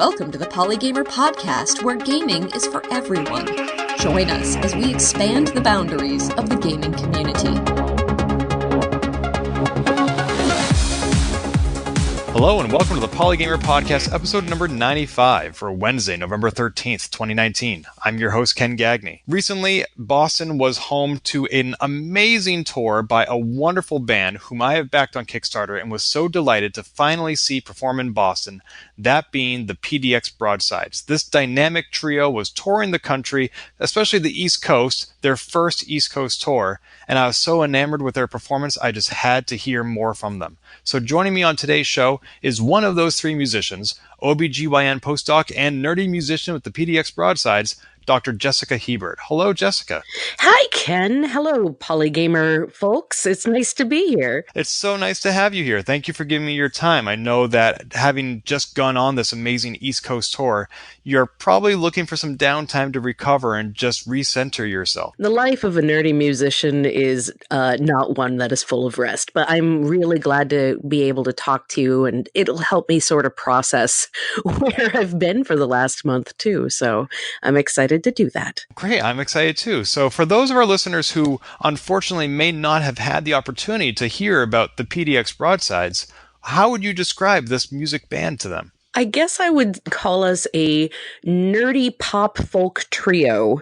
Welcome to the Polygamer podcast, where gaming is for everyone. Join us as we expand the boundaries of the gaming community. Hello and welcome to the Polygamer podcast, episode number 95 for Wednesday, November 13th, 2019. I'm your host, Ken Gagney. Recently, Boston was home to an amazing tour by a wonderful band whom I have backed on Kickstarter and was so delighted to finally see perform in Boston, that being the PDX Broadsides. This dynamic trio was touring the country, especially the East Coast, their first East Coast tour, and I was so enamored with their performance, I just had to hear more from them. So joining me on today's show is one of those three musicians, OBGYN postdoc and nerdy musician with the PDX Broadsides, Dr. Jessica Hebert. Hello, Jessica. Hi, Ken. Hello, Polygamer folks. It's nice to be here. It's so nice to have you here. Thank you for giving me your time. I know that having just gone on this amazing East Coast tour, you're probably looking for some downtime to recover and just recenter yourself. The life of a nerdy musician is not one that is full of rest, but I'm really glad to be able to talk to you, and it'll help me sort of process where I've been for the last month, too. So I'm excited to do that. Great. I'm excited, too. So for those of our listeners who unfortunately may not have had the opportunity to hear about the PDX Broadsides, how would you describe this music band to them? I guess I would call us a nerdy pop folk trio.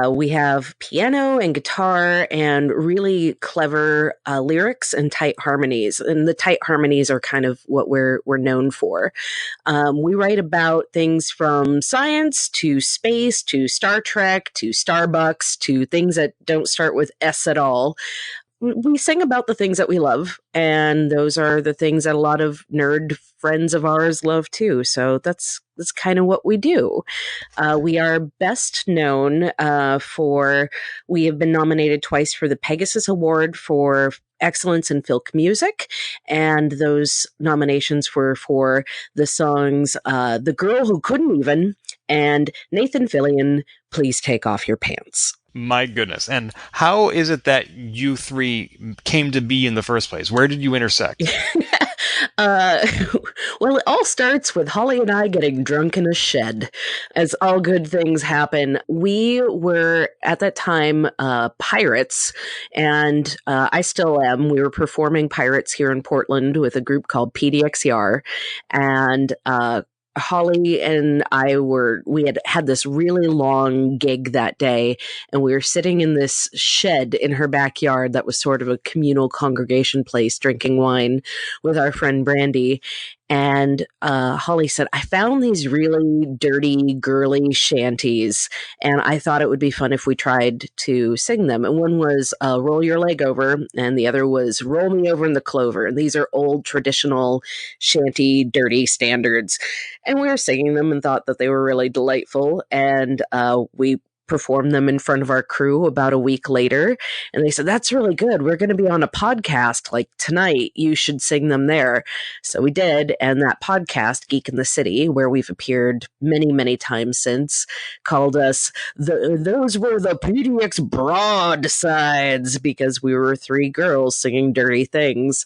We have piano and guitar and really clever lyrics and tight harmonies. And the tight harmonies are kind of what we're known for. We write about things from science to space to Star Trek to Starbucks to things that don't start with S at all. We sing about the things that we love, and those are the things that a lot of nerd friends of ours love too. So that's kind of what we do. We are best known for, we have been nominated twice for the Pegasus Award for Excellence in Folk Music, and those nominations were for the songs The Girl Who Couldn't Even and Nathan Fillion, Please Take Off Your Pants. My goodness. And how is it that you three came to be in the first place? Where did you intersect? Well, it all starts with Holly and I getting drunk in a shed. As all good things happen, we were at that time pirates, and I still am. We were performing pirates here in Portland with a group called PDX, and Holly and we had this really long gig that day, and we were sitting in this shed in her backyard that was sort of a communal congregation place, drinking wine with our friend Brandy. And Holly said, I found these really dirty, girly shanties, and I thought it would be fun if we tried to sing them. And one was Roll Your Leg Over, and the other was Roll Me Over in the Clover. And these are old traditional shanty, dirty standards. And we were singing them and thought that they were really delightful. And we performed them in front of our crew about a week later. And they said, that's really good. We're going to be on a podcast like tonight. You should sing them there. So we did. And that podcast, Geek in the City, where we've appeared many, many times since, called us, those were the PDX Broadsides, because we were three girls singing dirty things.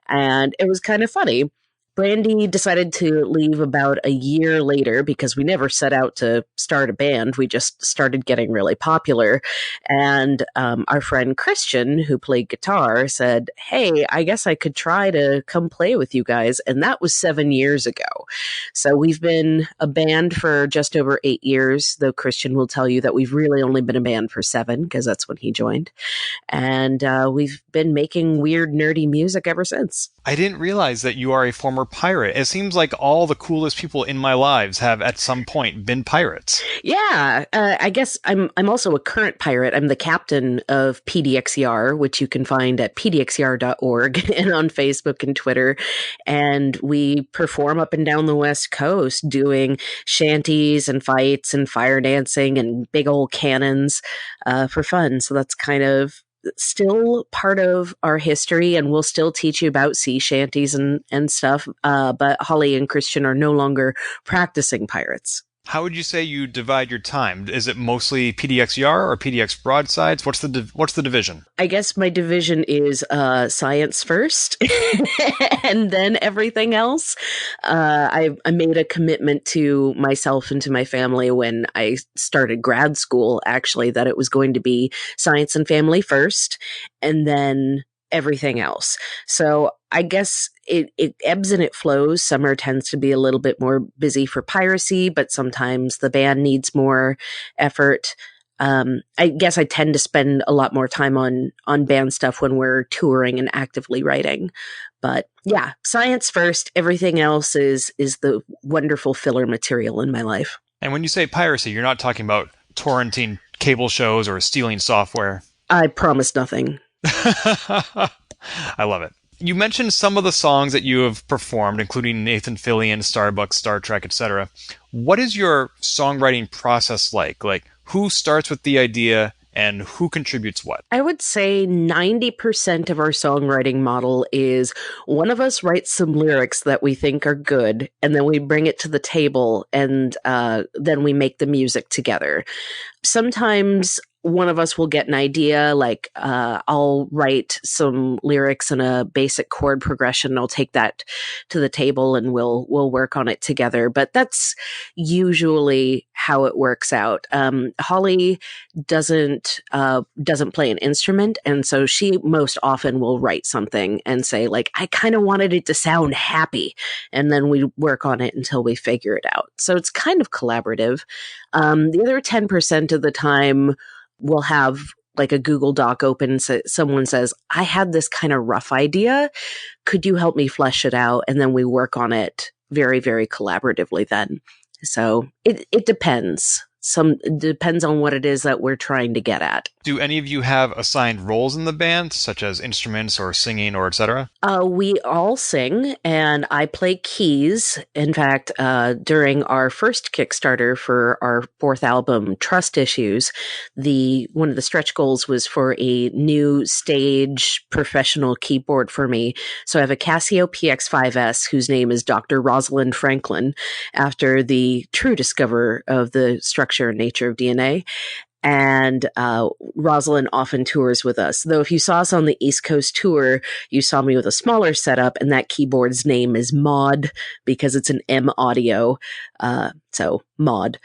And it was kind of funny. Brandy decided to leave about a year later because we never set out to start a band. We just started getting really popular. And our friend Christian, who played guitar, said, hey, I guess I could try to come play with you guys. And that was 7 years ago. So we've been a band for just over 8 years, though Christian will tell you that we've really only been a band for 7, because that's when he joined. And we've been making weird, nerdy music ever since. I didn't realize that you are a former pirate. It seems like all the coolest people in my lives have at some point been pirates. Yeah, I guess I'm also a current pirate. I'm the captain of PDXR, which you can find at pdxr.org and on Facebook and Twitter. And we perform up and down the West Coast doing shanties and fights and fire dancing and big old cannons for fun. So that's kind of still part of our history, and we'll still teach you about sea shanties and stuff. But Holly and Christian are no longer practicing pirates. How would you say you divide your time? Is it mostly PDXER or PDX Broadsides? What's the division? I guess my division is science first and then everything else. I made a commitment to myself and to my family when I started grad school, actually, that it was going to be science and family first and then everything else. So I guess it ebbs and it flows. Summer tends to be a little bit more busy for piracy, but sometimes the band needs more effort. I guess I tend to spend a lot more time on band stuff when we're touring and actively writing. But yeah, science first. Everything else is the wonderful filler material in my life. And when you say piracy, you're not talking about torrenting cable shows or stealing software. I promise nothing. I love it. You mentioned some of the songs that you have performed, including Nathan Fillion, Starbucks, Star Trek, etc. What is your songwriting process like? Like, who starts with the idea and who contributes what? I would say 90% of our songwriting model is one of us writes some lyrics that we think are good, and then we bring it to the table, and then we make the music together. Sometimes one of us will get an idea, like I'll write some lyrics and a basic chord progression. I'll take that to the table and we'll work on it together. But that's usually how it works out. Holly doesn't play an instrument, and so she most often will write something and say, like, I kind of wanted it to sound happy, and then we work on it until we figure it out. So it's kind of collaborative. The other 10% of the time, we'll have like a Google Doc open. So someone says, I had this kind of rough idea. Could you help me flesh it out? And then we work on it very, very collaboratively then. So it depends. It depends on what it is that we're trying to get at. Do any of you have assigned roles in the band, such as instruments or singing or etc.? We all sing, and I play keys. In fact, during our first Kickstarter for our fourth album, Trust Issues, one of the stretch goals was for a new stage professional keyboard for me. So I have a Casio PX5S, whose name is Dr. Rosalind Franklin, after the true discoverer of the structure and nature of DNA. And Rosalind often tours with us. Though if you saw us on the East Coast tour, you saw me with a smaller setup, and that keyboard's name is Mod because it's an M audio. So Mod.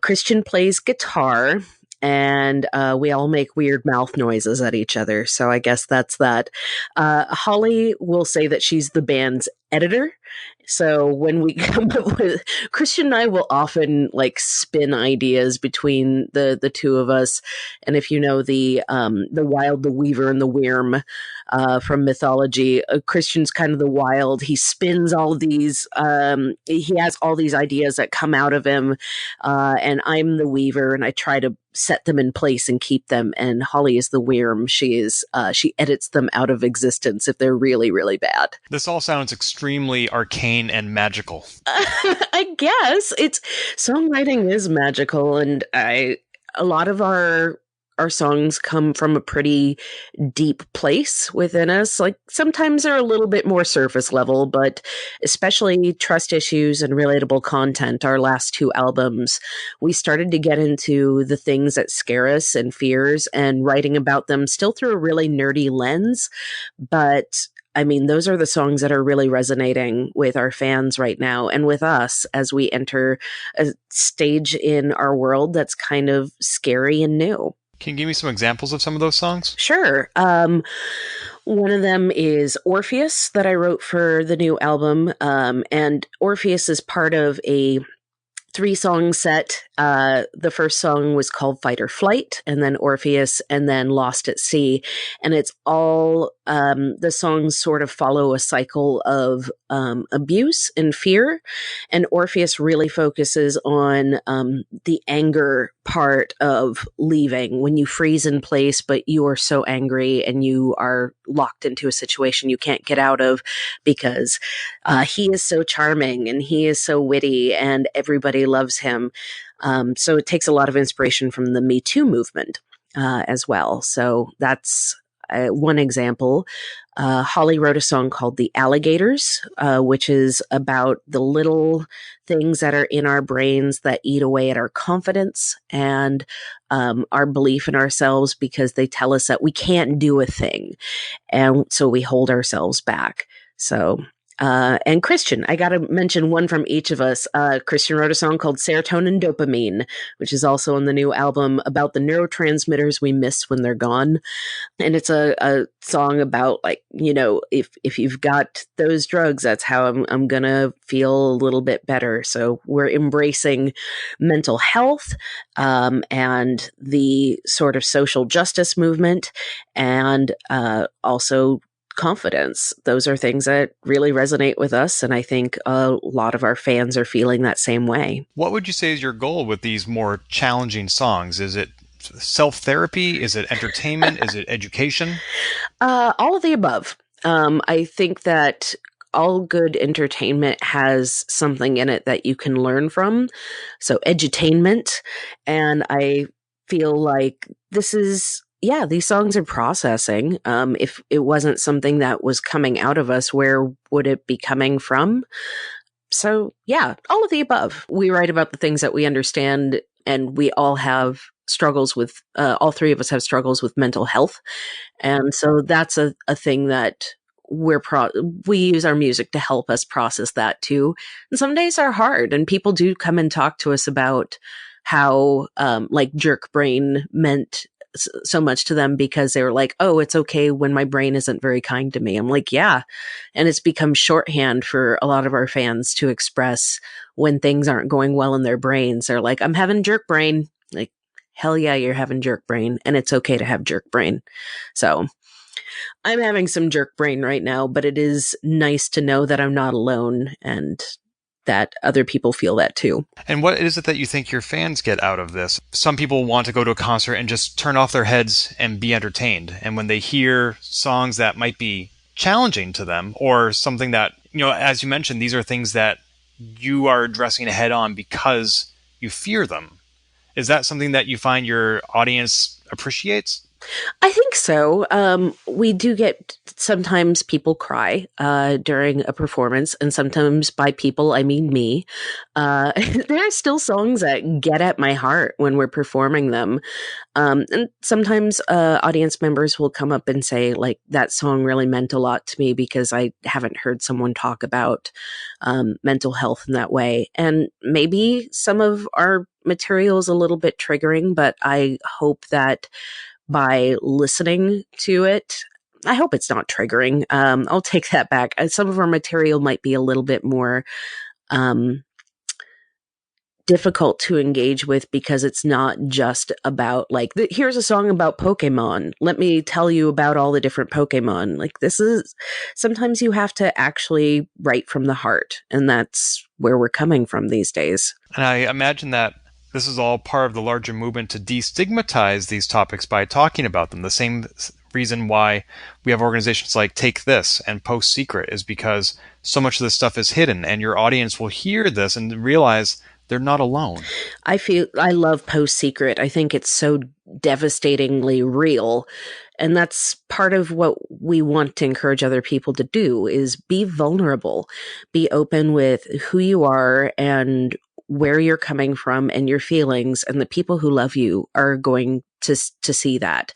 Christian plays guitar, and we all make weird mouth noises at each other. So I guess that's that. Holly will say that she's the band's editor. So when we come up with, Christian and I will often like spin ideas between the two of us. And if you know the Wild, the Weaver, and the Wyrm from mythology, Christian's kind of the Wild. He spins all these. He has all these ideas that come out of him, and I'm the Weaver, and I try to set them in place and keep them. And Holly is the Wyrm. She edits them out of existence if they're really, really bad. This all sounds extremely arcane and magical. I guess songwriting is magical, and a lot of our songs come from a pretty deep place within us. Like sometimes they're a little bit more surface level, but especially Trust Issues and Relatable Content, our last two albums, we started to get into the things that scare us and fears and writing about them still through a really nerdy lens. But I mean, those are the songs that are really resonating with our fans right now and with us as we enter a stage in our world that's kind of scary and new. Can you give me some examples of some of those songs? Sure. One of them is Orpheus that I wrote for the new album. And Orpheus is part of a 3-song set. The first song was called Fight or Flight, and then Orpheus, and then Lost at Sea. And it's all, the songs sort of follow a cycle of abuse and fear. And Orpheus really focuses on the anger part of leaving, when you freeze in place, but you are so angry and you are locked into a situation you can't get out of because he is so charming and he is so witty and everybody loves him. So it takes a lot of inspiration from the Me Too movement as well. So that's one example. Holly wrote a song called The Alligators, which is about the little things that are in our brains that eat away at our confidence and our belief in ourselves, because they tell us that we can't do a thing. And so we hold ourselves back. So, and Christian, I got to mention one from each of us. Christian wrote a song called Serotonin Dopamine, which is also on the new album, about the neurotransmitters we miss when they're gone. And it's a song about, like, you know, if you've got those drugs, that's how I'm going to feel a little bit better. So we're embracing mental health, and the sort of social justice movement, and also confidence. Those are things that really resonate with us, and I think a lot of our fans are feeling that same way. What would you say is your goal with these more challenging songs? Is it self-therapy? Is it entertainment? Is it education? All of the above. I think that all good entertainment has something in it that you can learn from. So edutainment. And I feel like this is, yeah, these songs are processing. If it wasn't something that was coming out of us, where would it be coming from? So yeah, all of the above. We write about the things that we understand, and we all have struggles with, all three of us have struggles with mental health. And so that's a thing that we use our music to help us process that too. And some days are hard, and people do come and talk to us about how, like, jerk brain meant so much to them, because they were like, oh, it's okay when my brain isn't very kind to me. I'm like, yeah. And it's become shorthand for a lot of our fans to express when things aren't going well in their brains. They're like, I'm having jerk brain. Like, hell yeah, you're having jerk brain, and it's okay to have jerk brain. So I'm having some jerk brain right now, but it is nice to know that I'm not alone, and that other people feel that too. And what is it that you think your fans get out of this? Some people want to go to a concert and just turn off their heads and be entertained. And when they hear songs that might be challenging to them, or something that, you know, as you mentioned, these are things that you are addressing head on because you fear them. Is that something that you find your audience appreciates? I think so. We do get sometimes people cry during a performance, and sometimes by people, I mean me. There are still songs that get at my heart when we're performing them. And sometimes audience members will come up and say, like, that song really meant a lot to me because I haven't heard someone talk about mental health in that way. And maybe some of our material is a little bit triggering, but I hope that by listening to it, I hope it's not triggering. I'll take that back. Some of our material might be a little bit more difficult to engage with, because it's not just about, like, here's a song about Pokemon. Let me tell you about all the different Pokemon. Like, this is, sometimes you have to actually write from the heart, and that's where we're coming from these days. And I imagine that this is all part of the larger movement to destigmatize these topics by talking about them. The same reason why we have organizations like Take This and Post Secret is because so much of this stuff is hidden, and your audience will hear this and realize they're not alone. I love Post Secret. I think it's so devastatingly real. And that's part of what we want to encourage other people to do, is be vulnerable, be open with who you are and where you're coming from and your feelings, and the people who love you are going to see that.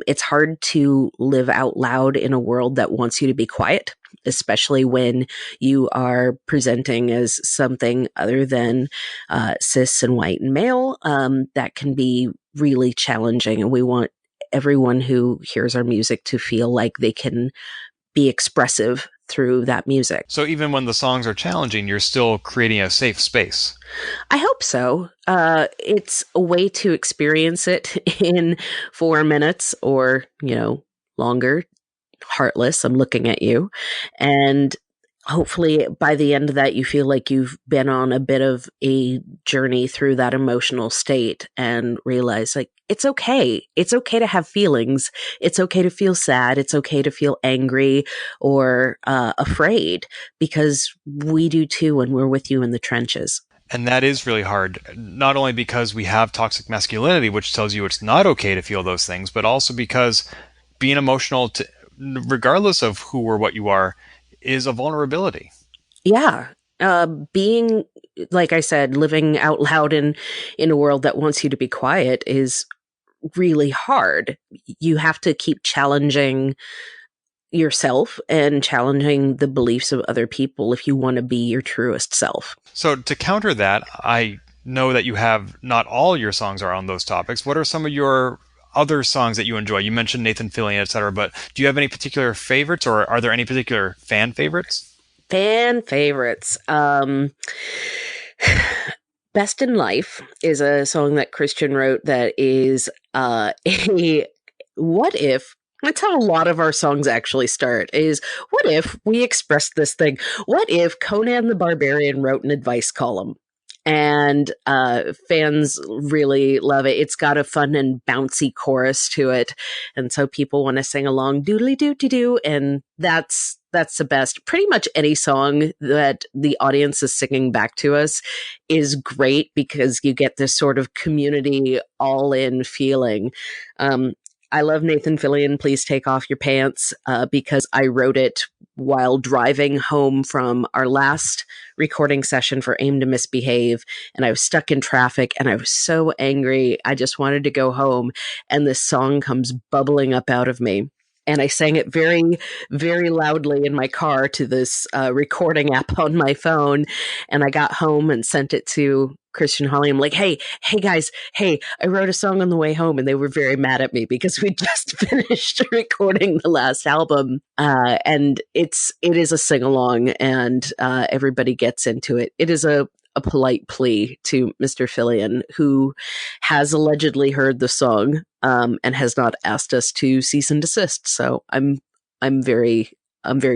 It's hard to live out loud in a world that wants you to be quiet, especially when you are presenting as something other than cis and white and male. That can be really challenging, and we want everyone who hears our music to feel like they can be expressive through that music. So even when the songs are challenging, you're still creating a safe space. I hope so. It's a way to experience it in 4 minutes or, longer. Heartless, I'm looking at you. And hopefully by the end of that, you feel like you've been on a bit of a journey through that emotional state and realize, like, it's okay. It's okay to have feelings. It's okay to feel sad. It's okay to feel angry or afraid, because we do too when we're with you in the trenches. And that is really hard, not only because we have toxic masculinity, which tells you it's not okay to feel those things, but also because being emotional regardless of who or what you are, is a vulnerability. Yeah. Being, like I said, living out loud in a world that wants you to be quiet is really hard. You have to keep challenging yourself and challenging the beliefs of other people if you want to be your truest self. So to counter that, I know that you have not all your songs are on those topics. What are some of your other songs that you enjoy? You mentioned Nathan Fillion, etc., but do you have any particular favorites, or are there any particular fan favorites? Fan favorites. Best in Life is a song that Christian wrote that is a what if. That's how a lot of our songs actually start, is what if we expressed this thing? What if Conan the Barbarian wrote an advice column? And fans really love it. It's got a fun and bouncy chorus to it. And so people want to sing along, doodly doo doo doo. And that's the best. Pretty much any song that the audience is singing back to us is great because you get this sort of community all-in feeling. I love Nathan Fillion, Please Take Off Your Pants, because I wrote it while driving home from our last recording session for Aim to Misbehave, and I was stuck in traffic, and I was so angry. I just wanted to go home, and this song comes bubbling up out of me. And I sang it very, very loudly in my car to this recording app on my phone. And I got home and sent it to Christian Holly. I'm like, hey guys, I wrote a song on the way home. And they were very mad at me because we just finished recording the last album. And it is a sing-along, and everybody gets into it. It is a polite plea to Mr. Fillion, who has allegedly heard the song and has not asked us to cease and desist. So I'm very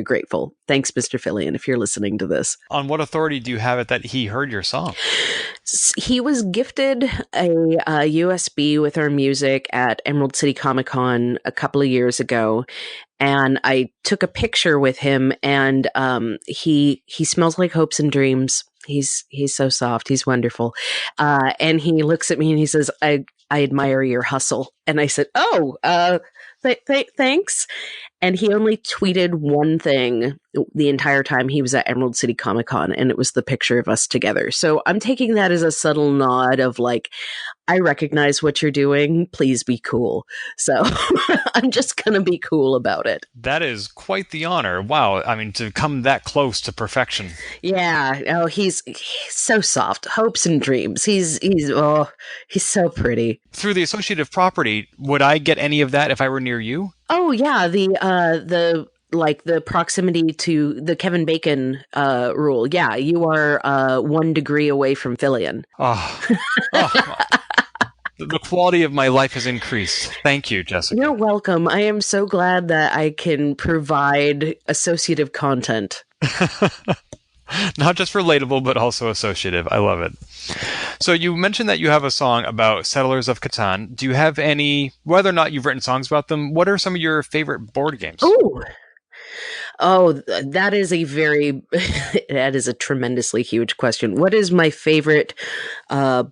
grateful. Thanks, Mr. Fillion, if you're listening to this. On what authority do you have it that he heard your song? He was gifted a USB with our music at Emerald City Comic Con a couple of years ago. And I took a picture with him, and he smells like hopes and dreams. He's so soft. He's wonderful. And he looks at me and he says, I admire your hustle. And I said, oh, thanks. And he only tweeted one thing the entire time he was at Emerald City Comic Con, and it was the picture of us together. So I'm taking that as a subtle nod of like, I recognize what you're doing. Please be cool. So I'm just going to be cool about it. That is quite the honor. Wow. I mean, to come that close to perfection. Yeah. Oh, he's so soft. Hopes and dreams. He's so pretty. Through the associative property, would I get any of that if I were near you? Oh yeah. The proximity to the Kevin Bacon rule. Yeah. You are 1 degree away from Fillion. Oh. The quality of my life has increased. Thank you, Jessica. You're welcome. I am so glad that I can provide associative content. Not just relatable, but also associative. I love it. So you mentioned that you have a song about Settlers of Catan. Do you have any, whether or not you've written songs about them, what are some of your favorite board games? Oh, that is that is a tremendously huge question. What is my favorite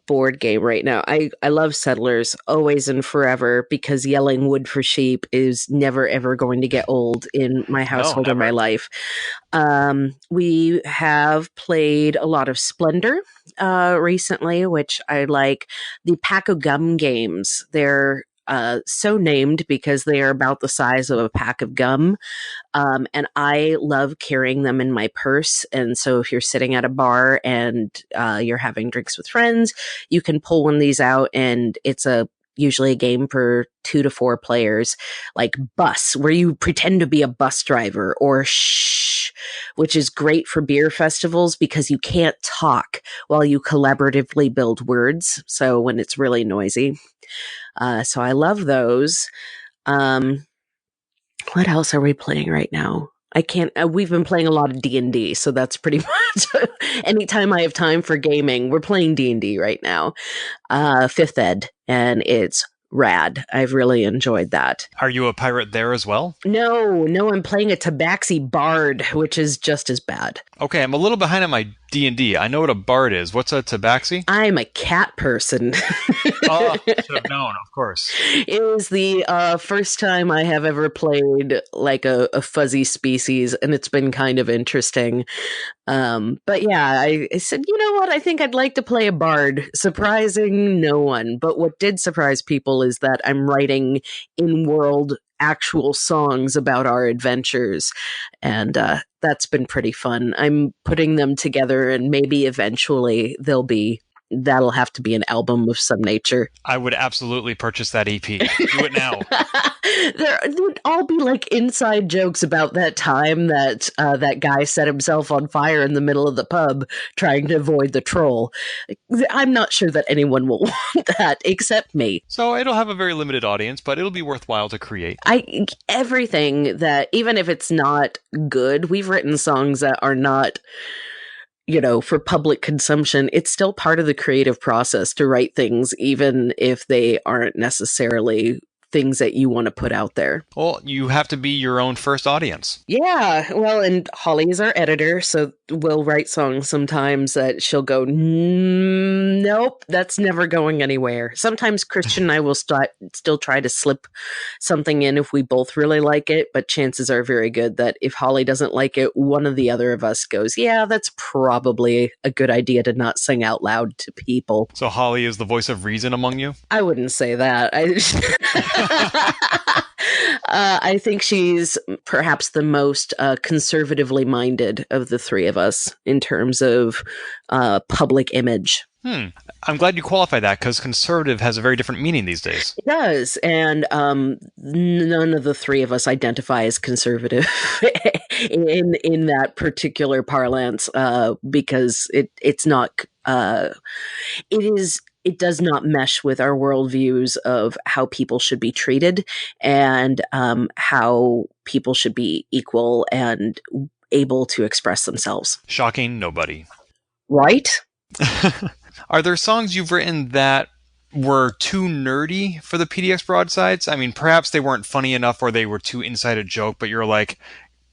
board game right now? I love Settlers, always and forever, because yelling wood for sheep is never, ever going to get old in my household or my life. We have played a lot of Splendor recently, which I like. The Pack of Gum games, they're so named because they are about the size of a pack of gum. And I love carrying them in my purse. And so if you're sitting at a bar and you're having drinks with friends, you can pull one of these out, and it's usually a game for 2 to 4 players, like Bus, where you pretend to be a bus driver, or Shh, which is great for beer festivals because you can't talk while you collaboratively build words. So when it's really noisy. So I love those. What else are we playing right now? We've been playing a lot of D&D, so that's pretty much anytime I have time for gaming, we're playing D&D right now. 5th Ed, and it's rad. I've really enjoyed that. Are you a pirate there as well? No, I'm playing a Tabaxi Bard, which is just as bad. Okay, I'm a little behind on my D&D. I know what a bard is. What's a tabaxi? I'm a cat person. Oh, should have known, of course. It was the first time I have ever played like a fuzzy species, and it's been kind of interesting. But yeah, I said, you know what? I think I'd like to play a bard, surprising no one. But what did surprise people is that I'm writing in-world actual songs about our adventures. And that's been pretty fun. I'm putting them together, and maybe eventually that'll have to be an album of some nature. I would absolutely purchase that EP. Do it now. There would all be like inside jokes about that time that that guy set himself on fire in the middle of the pub trying to avoid the troll. I'm not sure that anyone will want that except me. So it'll have a very limited audience, but it'll be worthwhile to create. Everything that, even if it's not good, we've written songs that are not, for public consumption. It's still part of the creative process to write things, even if they aren't necessarily things that you want to put out there. Well, you have to be your own first audience. Yeah, well, and Holly is our editor, so we'll write songs sometimes that she'll go, nope, that's never going anywhere. Sometimes Christian and I will still try to slip something in if we both really like it, but chances are very good that if Holly doesn't like it, one of the other of us goes, yeah, that's probably a good idea to not sing out loud to people. So Holly is the voice of reason among you? I wouldn't say that. I think she's perhaps the most conservatively minded of the three of us in terms of public image. I'm glad you qualified that, because conservative has a very different meaning these days. It does, and none of the three of us identify as conservative in that particular parlance, because it's not. It does not mesh with our worldviews of how people should be treated and how people should be equal and able to express themselves. Shocking nobody. Right? Are there songs you've written that were too nerdy for the PDX Broadsides? I mean, perhaps they weren't funny enough or they were too inside a joke, but you're like,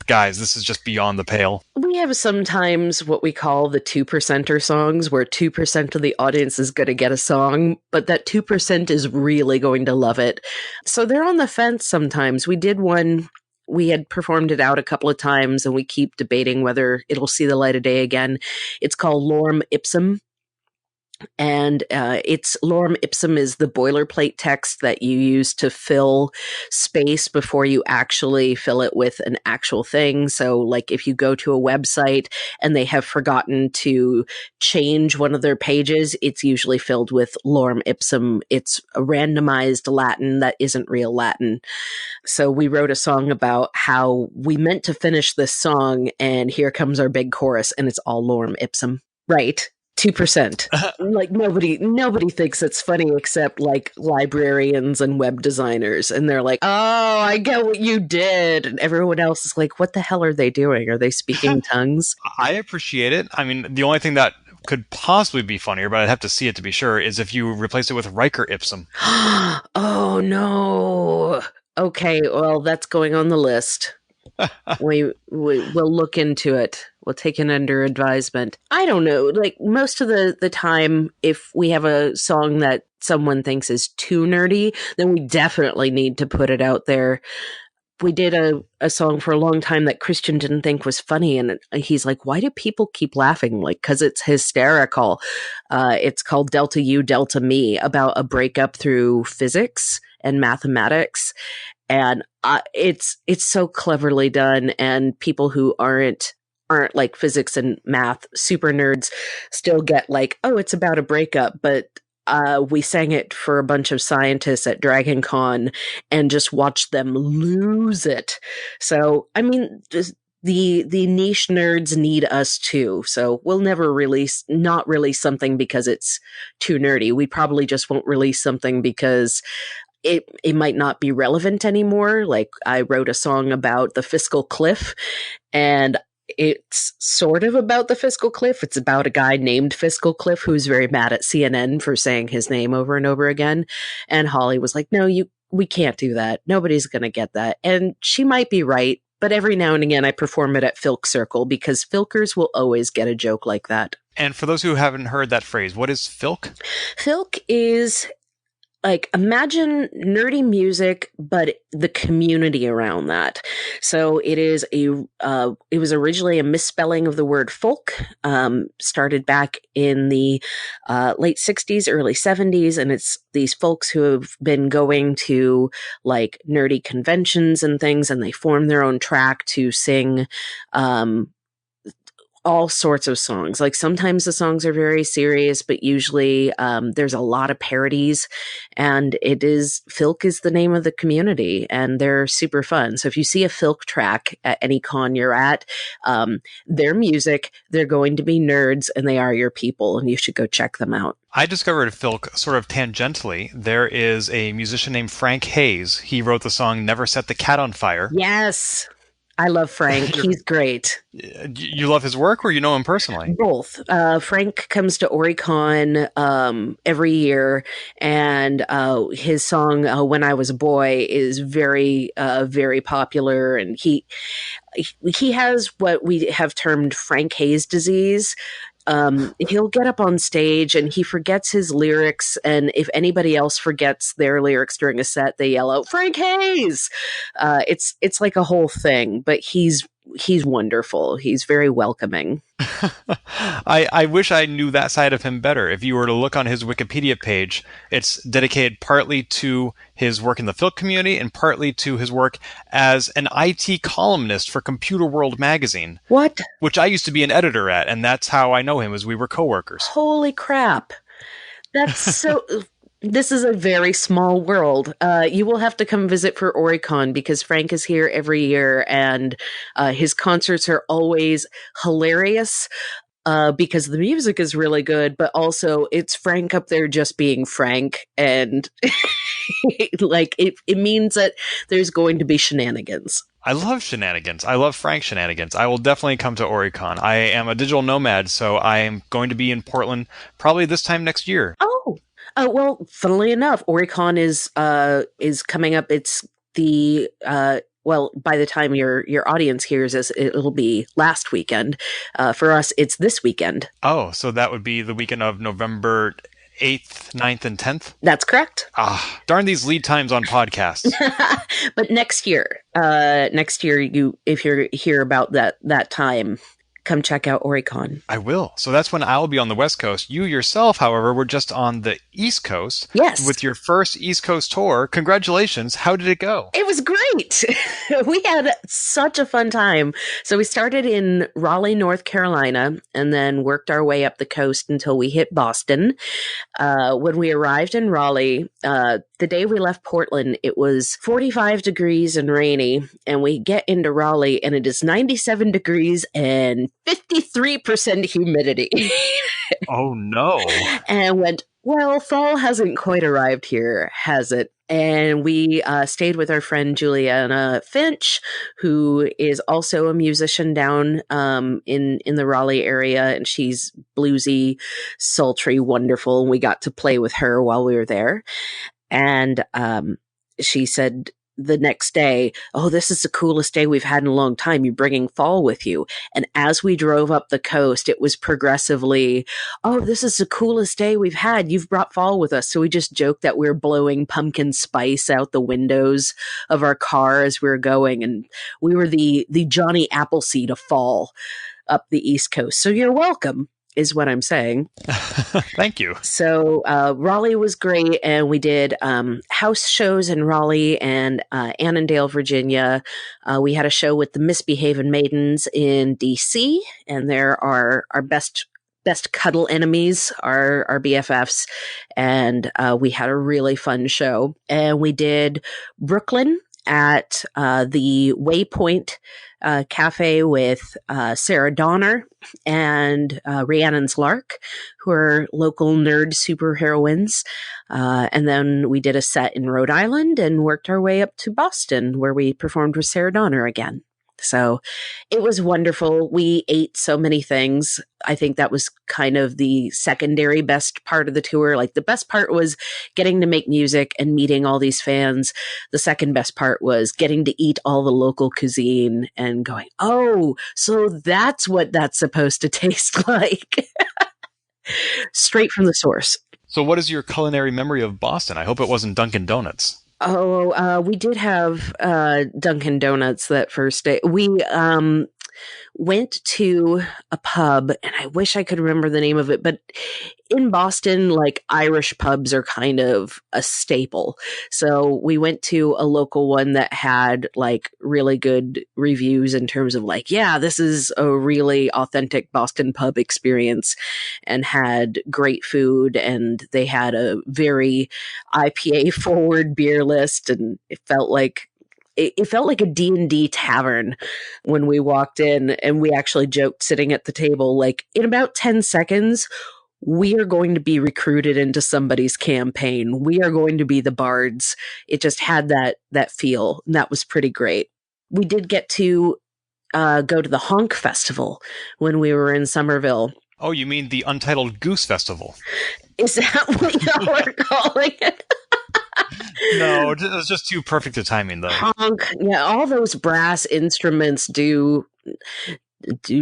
guys, this is just beyond the pale. We have sometimes what we call the 2%er songs, where 2% of the audience is going to get a song, but that 2% is really going to love it. So they're on the fence sometimes. We did one, we had performed it out a couple of times, and we keep debating whether it'll see the light of day again. It's called Lorem Ipsum. And it's Lorem Ipsum is the boilerplate text that you use to fill space before you actually fill it with an actual thing. So like if you go to a website and they have forgotten to change one of their pages, it's usually filled with Lorem Ipsum. It's a randomized Latin that isn't real Latin. So we wrote a song about how we meant to finish this song, and here comes our big chorus, and it's all Lorem Ipsum. Right. 2%. Like nobody thinks it's funny except like librarians and web designers. And they're like, oh, I get what you did. And everyone else is like, what the hell are they doing? Are they speaking tongues? I appreciate it. I mean, the only thing that could possibly be funnier, but I'd have to see it to be sure, is if you replace it with Riker Ipsum. Oh, no. Okay, well, that's going on the list. We'll look into it. We'll take it under advisement. I don't know. Like most of the time, if we have a song that someone thinks is too nerdy, then we definitely need to put it out there. We did a song for a long time that Christian didn't think was funny. And he's like, why do people keep laughing? Like, because it's hysterical. It's called Delta U, Delta Me, about a breakup through physics and mathematics. And it's so cleverly done. And people who aren't like physics and math super nerds still get like, oh, it's about a breakup. But we sang it for a bunch of scientists at Dragon Con and just watched them lose it. So, I mean, just the niche nerds need us too. So we'll never not release something because it's too nerdy. We probably just won't release something because it might not be relevant anymore. Like I wrote a song about the fiscal cliff, and it's sort of about the fiscal cliff. It's about a guy named Fiscal Cliff who's very mad at CNN for saying his name over and over again. And Holly was like, no, we can't do that. Nobody's going to get that. And she might be right, But every now and again, I perform it at Filk Circle because Filkers will always get a joke like that. And for those who haven't heard that phrase, what is Filk? Filk is like, imagine nerdy music, but the community around that. So it is it was originally a misspelling of the word folk, started back in the late 60s, early 70s. And it's these folks who have been going to like nerdy conventions and things, and they form their own track to sing, all sorts of songs. Like sometimes the songs are very serious, but usually there's a lot of parodies, and Filk is the name of the community, and they're super fun. So if you see a Filk track at any con you're at, their music, they're going to be nerds, and they are your people, and you should go check them out. I discovered Filk sort of tangentially. There is a musician named Frank Hayes. He wrote the song Never Set the Cat on Fire. Yes. I love Frank. He's great. You love his work, or you know him personally? Both. Frank comes to Oricon every year, and his song "When I Was a Boy" is very, very popular. And he has what we have termed Frank Hayes disease. He'll get up on stage and he forgets his lyrics, and if anybody else forgets their lyrics during a set, they yell out "Frank Hayes." It's like a whole thing, but he's wonderful. He's very welcoming. I wish I knew that side of him better. If you were to look on his Wikipedia page, it's dedicated partly to his work in the Filk community and partly to his work as an IT columnist for Computer World magazine. What? Which I used to be an editor at, and that's how I know him, as we were coworkers. Holy crap. That's so... This is a very small world. You will have to come visit for Oricon because Frank is here every year, and his concerts are always hilarious because the music is really good, but also it's Frank up there just being Frank, and like it means that there's going to be shenanigans. I love shenanigans. I love Frank shenanigans. I will definitely come to Oricon. I am a digital nomad, so I am going to be in Portland probably this time next year. Oh. Well, funnily enough, Oricon is coming up. It's the well, by the time your audience hears this, it'll be last weekend. For us, it's this weekend. Oh, so that would be the weekend of November 8th, 9th, and 10th? That's correct. Darn these lead times on podcasts. But next year, if you're here about that time, come check out Oricon. I will. So that's when I'll be on the West Coast. You yourself, however, were just on the East Coast. Yes. With your first East Coast tour. Congratulations. How did it go? It was great. We had such a fun time. So we started in Raleigh, North Carolina, and then worked our way up the coast until we hit Boston. When we arrived in Raleigh, the day we left Portland, it was 45 degrees and rainy, and we get into Raleigh and it is 97 degrees and 53% humidity. Oh, no. And went, well, fall hasn't quite arrived here, has it? And we stayed with our friend Juliana Finch, who is also a musician down in the Raleigh area, and she's bluesy, sultry, wonderful. And we got to play with her while we were there. And she said the next day, "Oh, this is the coolest day we've had in a long time. You're bringing fall with you." And as we drove up the coast, it was progressively, "Oh, this is the coolest day we've had. You've brought fall with us." So we just joked that we were blowing pumpkin spice out the windows of our car as we were going. And we were the Johnny Appleseed of fall up the East Coast. So you're welcome, is what I'm saying. Thank you. So Raleigh was great, and we did house shows in Raleigh and Annandale, Virginia. We had a show with the Misbehaving Maidens in DC, and they're our best cuddle enemies, our BFFs, and we had a really fun show. And we did Brooklyn at the Waypoint Cafe with Sarah Donner and Rhiannon's Lark, who are local nerd superheroines. And then we did a set in Rhode Island and worked our way up to Boston, where we performed with Sarah Donner again. So it was wonderful. We ate so many things. I think that was kind of the secondary best part of the tour. Like the best part was getting to make music and meeting all these fans. The second best part was getting to eat all the local cuisine and going, oh, so that's what that's supposed to taste like. Straight from the source. So what is your culinary memory of Boston? I hope it wasn't Dunkin' Donuts. Oh, we did have Dunkin' Donuts that first day. We went to a pub, and I wish I could remember the name of it, but in Boston, like Irish pubs are kind of a staple. So we went to a local one that had like really good reviews in terms of like, yeah, this is a really authentic Boston pub experience, and had great food. And they had a very IPA forward beer list, and it felt like a D&D tavern when we walked in, and we actually joked sitting at the table, like, in about 10 seconds, we are going to be recruited into somebody's campaign. We are going to be the bards. It just had that feel, and that was pretty great. We did get to go to the Honk Festival when we were in Somerville. Oh, you mean the Untitled Goose Festival? Is that what y'all are calling it? No, it was just too perfect a timing, though. Honk. Yeah, all those brass instruments do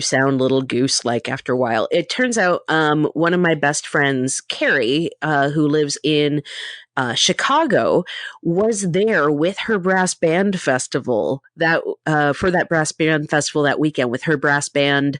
sound little goose-like after a while. It turns out one of my best friends, Carrie, who lives in Chicago, was there with her brass band festival for that brass band festival that weekend with her brass band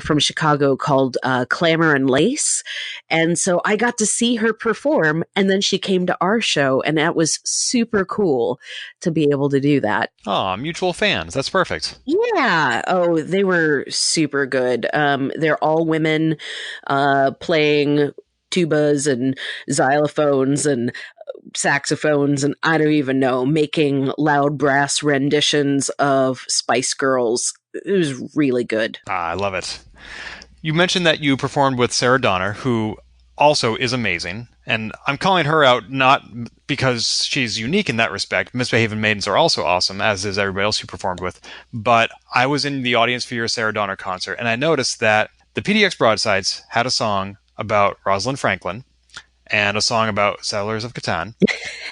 from Chicago called Clamor and Lace. And so I got to see her perform, and then she came to our show, and that was super cool to be able to do that. Oh, mutual fans. That's perfect. Yeah. Oh, they were super good. They're all women playing tubas and xylophones and saxophones, and I don't even know, making loud brass renditions of Spice Girls. It was really good. I love it. You mentioned that you performed with Sarah Donner, who also is amazing, and I'm calling her out not because she's unique in that respect. Misbehaving Maidens are also awesome, as is everybody else you performed with, but I was in the audience for your Sarah Donner concert, and I noticed that the PDX Broadsides had a song about Rosalind Franklin and a song about Settlers of Catan.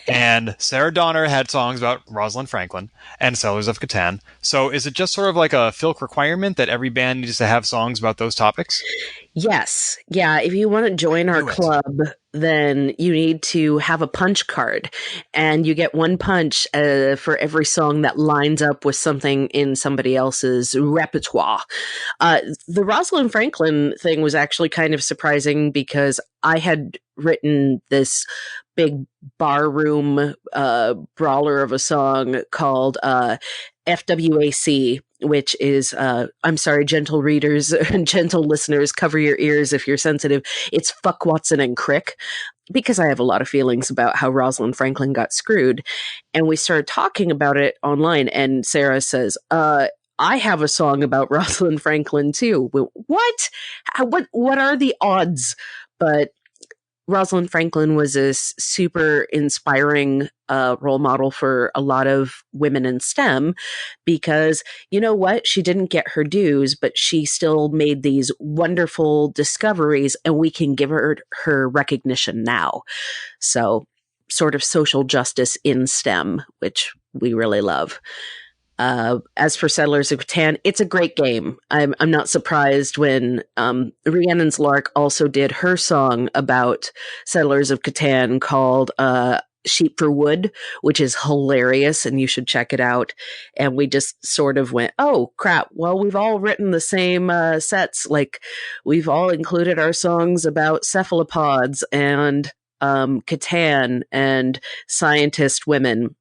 And Sarah Donner had songs about Rosalind Franklin and Settlers of Catan. So is it just sort of like a filk requirement that every band needs to have songs about those topics? Yes. Yeah. If you want to join our club, then you need to have a punch card, and you get one punch for every song that lines up with something in somebody else's repertoire. The Rosalind Franklin thing was actually kind of surprising because I had written this big barroom brawler of a song called FWAC, which is, I'm sorry, gentle readers and gentle listeners, cover your ears if you're sensitive. It's Fuck, Watson, and Crick, because I have a lot of feelings about how Rosalind Franklin got screwed. And we started talking about it online, and Sarah says, I have a song about Rosalind Franklin too. What? What are the odds? But Rosalind Franklin was a super inspiring role model for a lot of women in STEM, because you know what? She didn't get her dues, but she still made these wonderful discoveries, and we can give her recognition now. So sort of social justice in STEM, which we really love. As for Settlers of Catan, it's a great game. I'm not surprised when Rhiannon's Lark also did her song about Settlers of Catan called Sheep for Wood, which is hilarious, and you should check it out. And we just sort of went, oh, crap. Well, we've all written the same sets. Like, we've all included our songs about cephalopods and Catan and scientist women.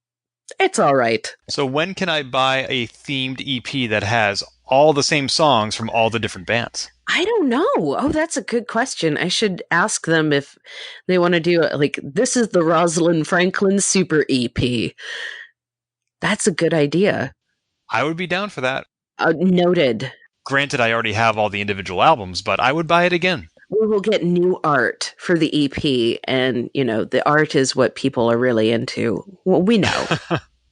It's all right. So when can I buy a themed EP that has all the same songs from all the different bands? I don't know. Oh, that's a good question. I should ask them if they want to do it. Like, this is the Rosalind Franklin Super EP. That's a good idea. I would be down for that. Noted. Granted, I already have all the individual albums, but I would buy it again. We will get new art for the EP, and, you know, the art is what people are really into. Well, we know.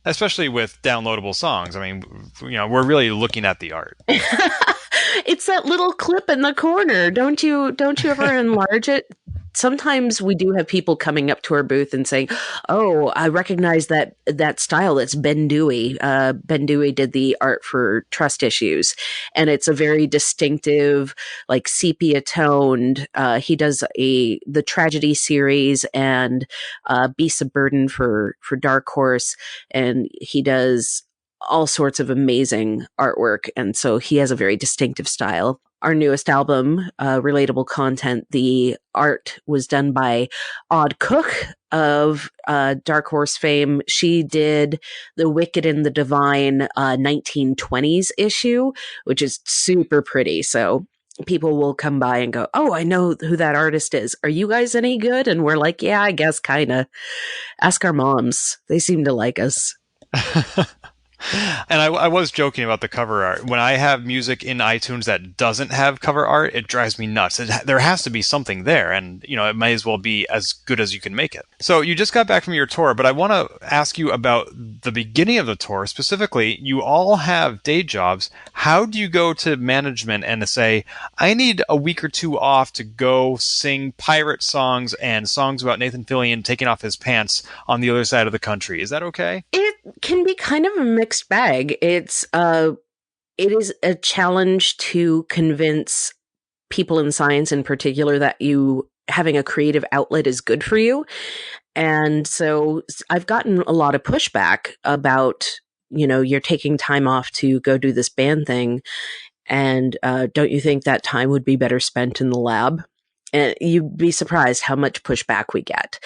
Especially with downloadable songs. I mean, we're really looking at the art. It's that little clip in the corner. Don't you ever enlarge it? Sometimes we do have people coming up to our booth and saying, "Oh, I recognize that style. That's Ben Dewey. Ben Dewey did the art for Trust Issues, and it's a very distinctive, like sepia toned. He does the Tragedy series and Beasts of Burden for Dark Horse, and he does all sorts of amazing artwork. And so he has a very distinctive style. Our newest album, Relatable Content, the art was done by Odd Cook of Dark Horse fame. She did the Wicked and the Divine 1920s issue, which is super pretty. So people will come by and go, "Oh, I know who that artist is. Are you guys any good?" And we're like, "Yeah, I guess kind of. Ask our moms. They seem to like us." And I was joking about the cover art. When I have music in iTunes that doesn't have cover art, it drives me nuts. There has to be something there, and it might as well be as good as you can make it. So you just got back from your tour, but I want to ask you about the beginning of the tour. Specifically, you all have day jobs. How do you go to management and to say, "I need a week or two off to go sing pirate songs and songs about Nathan Fillion taking off his pants on the other side of the country"? Is that okay? It can be kind of a mixed bag. It is a challenge to convince people in science in particular that you having a creative outlet is good for you. And so I've gotten a lot of pushback about, you're taking time off to go do this band thing. And don't you think that time would be better spent in the lab? And you'd be surprised how much pushback we get.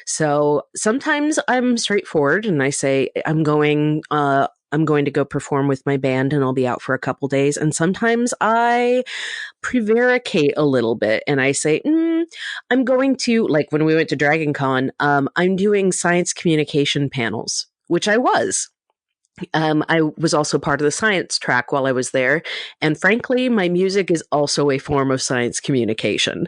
So sometimes I'm straightforward and I say, I'm going to go perform with my band and I'll be out for a couple days. And sometimes I prevaricate a little bit and I say, I'm going to, like when we went to Dragon Con, I'm doing science communication panels, which I was. I was also part of the science track while I was there. And frankly, my music is also a form of science communication.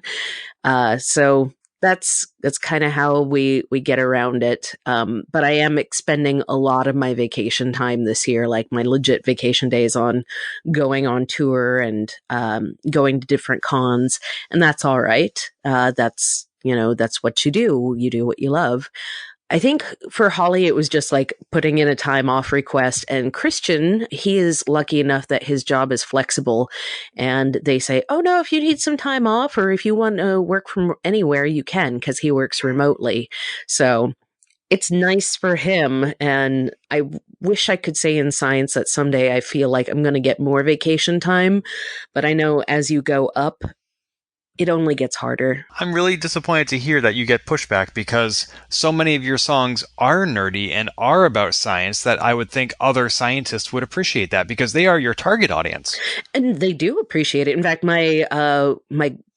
So that's kind of how we get around it. But I am expending a lot of my vacation time this year, like my legit vacation days on going on tour and going to different cons. And that's all right. That's what you do. You do what you love. I think for Holly, it was just like putting in a time off request. And Christian, he is lucky enough that his job is flexible. And they say, "Oh, no, if you need some time off or if you want to work from anywhere, you can," because he works remotely. So it's nice for him. And I wish I could say in science that someday I feel like I'm going to get more vacation time. But I know as you go up, it only gets harder. I'm really disappointed to hear that you get pushback because so many of your songs are nerdy and are about science that I would think other scientists would appreciate that because they are your target audience. And they do appreciate it. In fact, my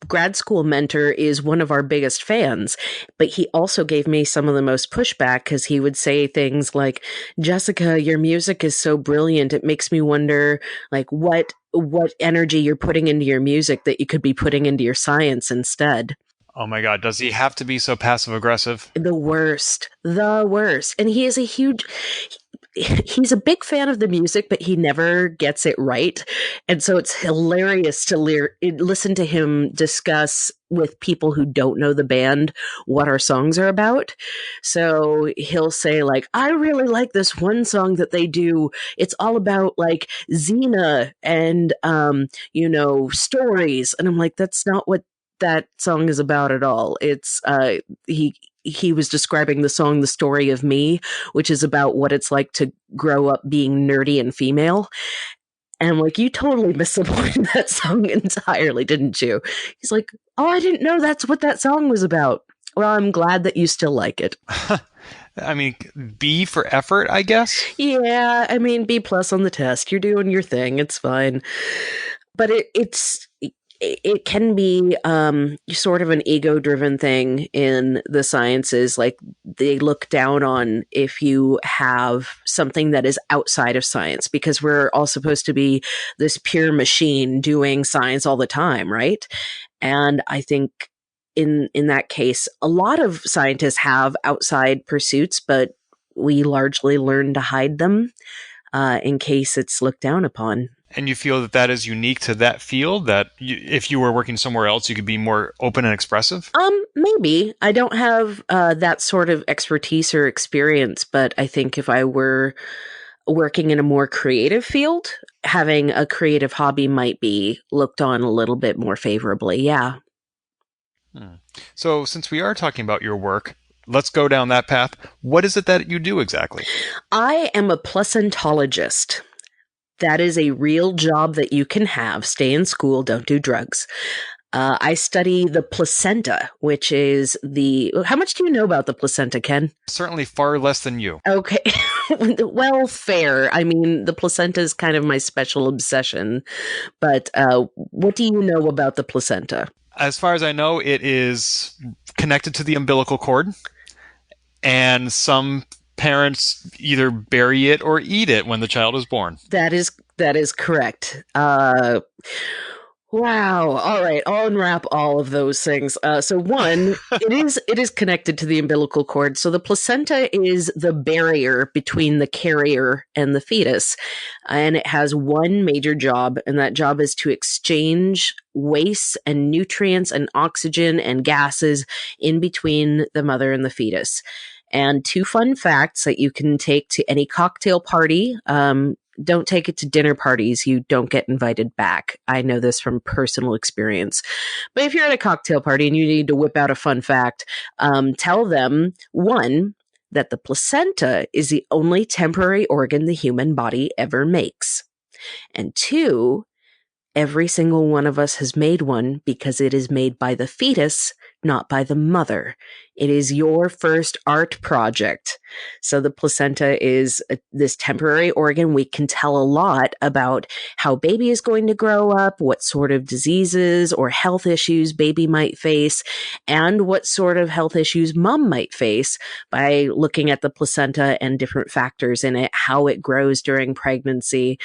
grad school mentor is one of our biggest fans, but he also gave me some of the most pushback because he would say things like, "Jessica, your music is so brilliant. It makes me wonder like what energy you're putting into your music that you could be putting into your science instead." Oh my God, does he have to be so passive aggressive? The worst. And he is he's a big fan of the music, but he never gets it right. And so it's hilarious to listen to him discuss with people who don't know the band what our songs are about. So he'll say like, "I really like this one song that they do. It's all about like Xena and, stories." And I'm like, "That's not what that song is about at all." It's, he was describing the song The Story of Me, which is about what it's like to grow up being nerdy and female. And I'm like, "You totally missed the point of that song entirely, didn't you?" He's like, "Oh, I didn't know that's what that song was about." Well, I'm glad that you still like it. I mean, B for effort, I guess? Yeah, I mean, B+ on the test. You're doing your thing. It's fine. But it can be sort of an ego-driven thing in the sciences. Like they look down on if you have something that is outside of science because we're all supposed to be this pure machine doing science all the time, right? And I think in that case, a lot of scientists have outside pursuits, but we largely learn to hide them in case it's looked down upon. And you feel that that is unique to that field, that if you were working somewhere else, you could be more open and expressive? Maybe. I don't have that sort of expertise or experience, but I think if I were working in a more creative field, having a creative hobby might be looked on a little bit more favorably. Yeah. So since we are talking about your work, let's go down that path. What is it that you do exactly? I am a placentologist. That is a real job that you can have. Stay in school, don't do drugs. I study the placenta, which is how much do you know about the placenta, Ken? Certainly far less than you. Okay. Well, fair. I mean, the placenta is kind of my special obsession. But what do you know about the placenta? As far as I know, it is connected to the umbilical cord, and some parents either bury it or eat it when the child is born. That is correct. Wow. All right. I'll unwrap all of those things. So one, it is connected to the umbilical cord. So the placenta is the barrier between the carrier and the fetus. And it has one major job, and that job is to exchange waste and nutrients and oxygen and gases in between the mother and the fetus. And two fun facts that you can take to any cocktail party. Don't take it to dinner parties. You don't get invited back. I know this from personal experience. But if you're at a cocktail party and you need to whip out a fun fact, tell them, one, that the placenta is the only temporary organ the human body ever makes. And two, every single one of us has made one because it is made by the fetus, not by the mother. It is your first art project. So the placenta is this temporary organ. We can tell a lot about how baby is going to grow up, what sort of diseases or health issues baby might face, and what sort of health issues mom might face by looking at the placenta and different factors in it, how it grows during pregnancy.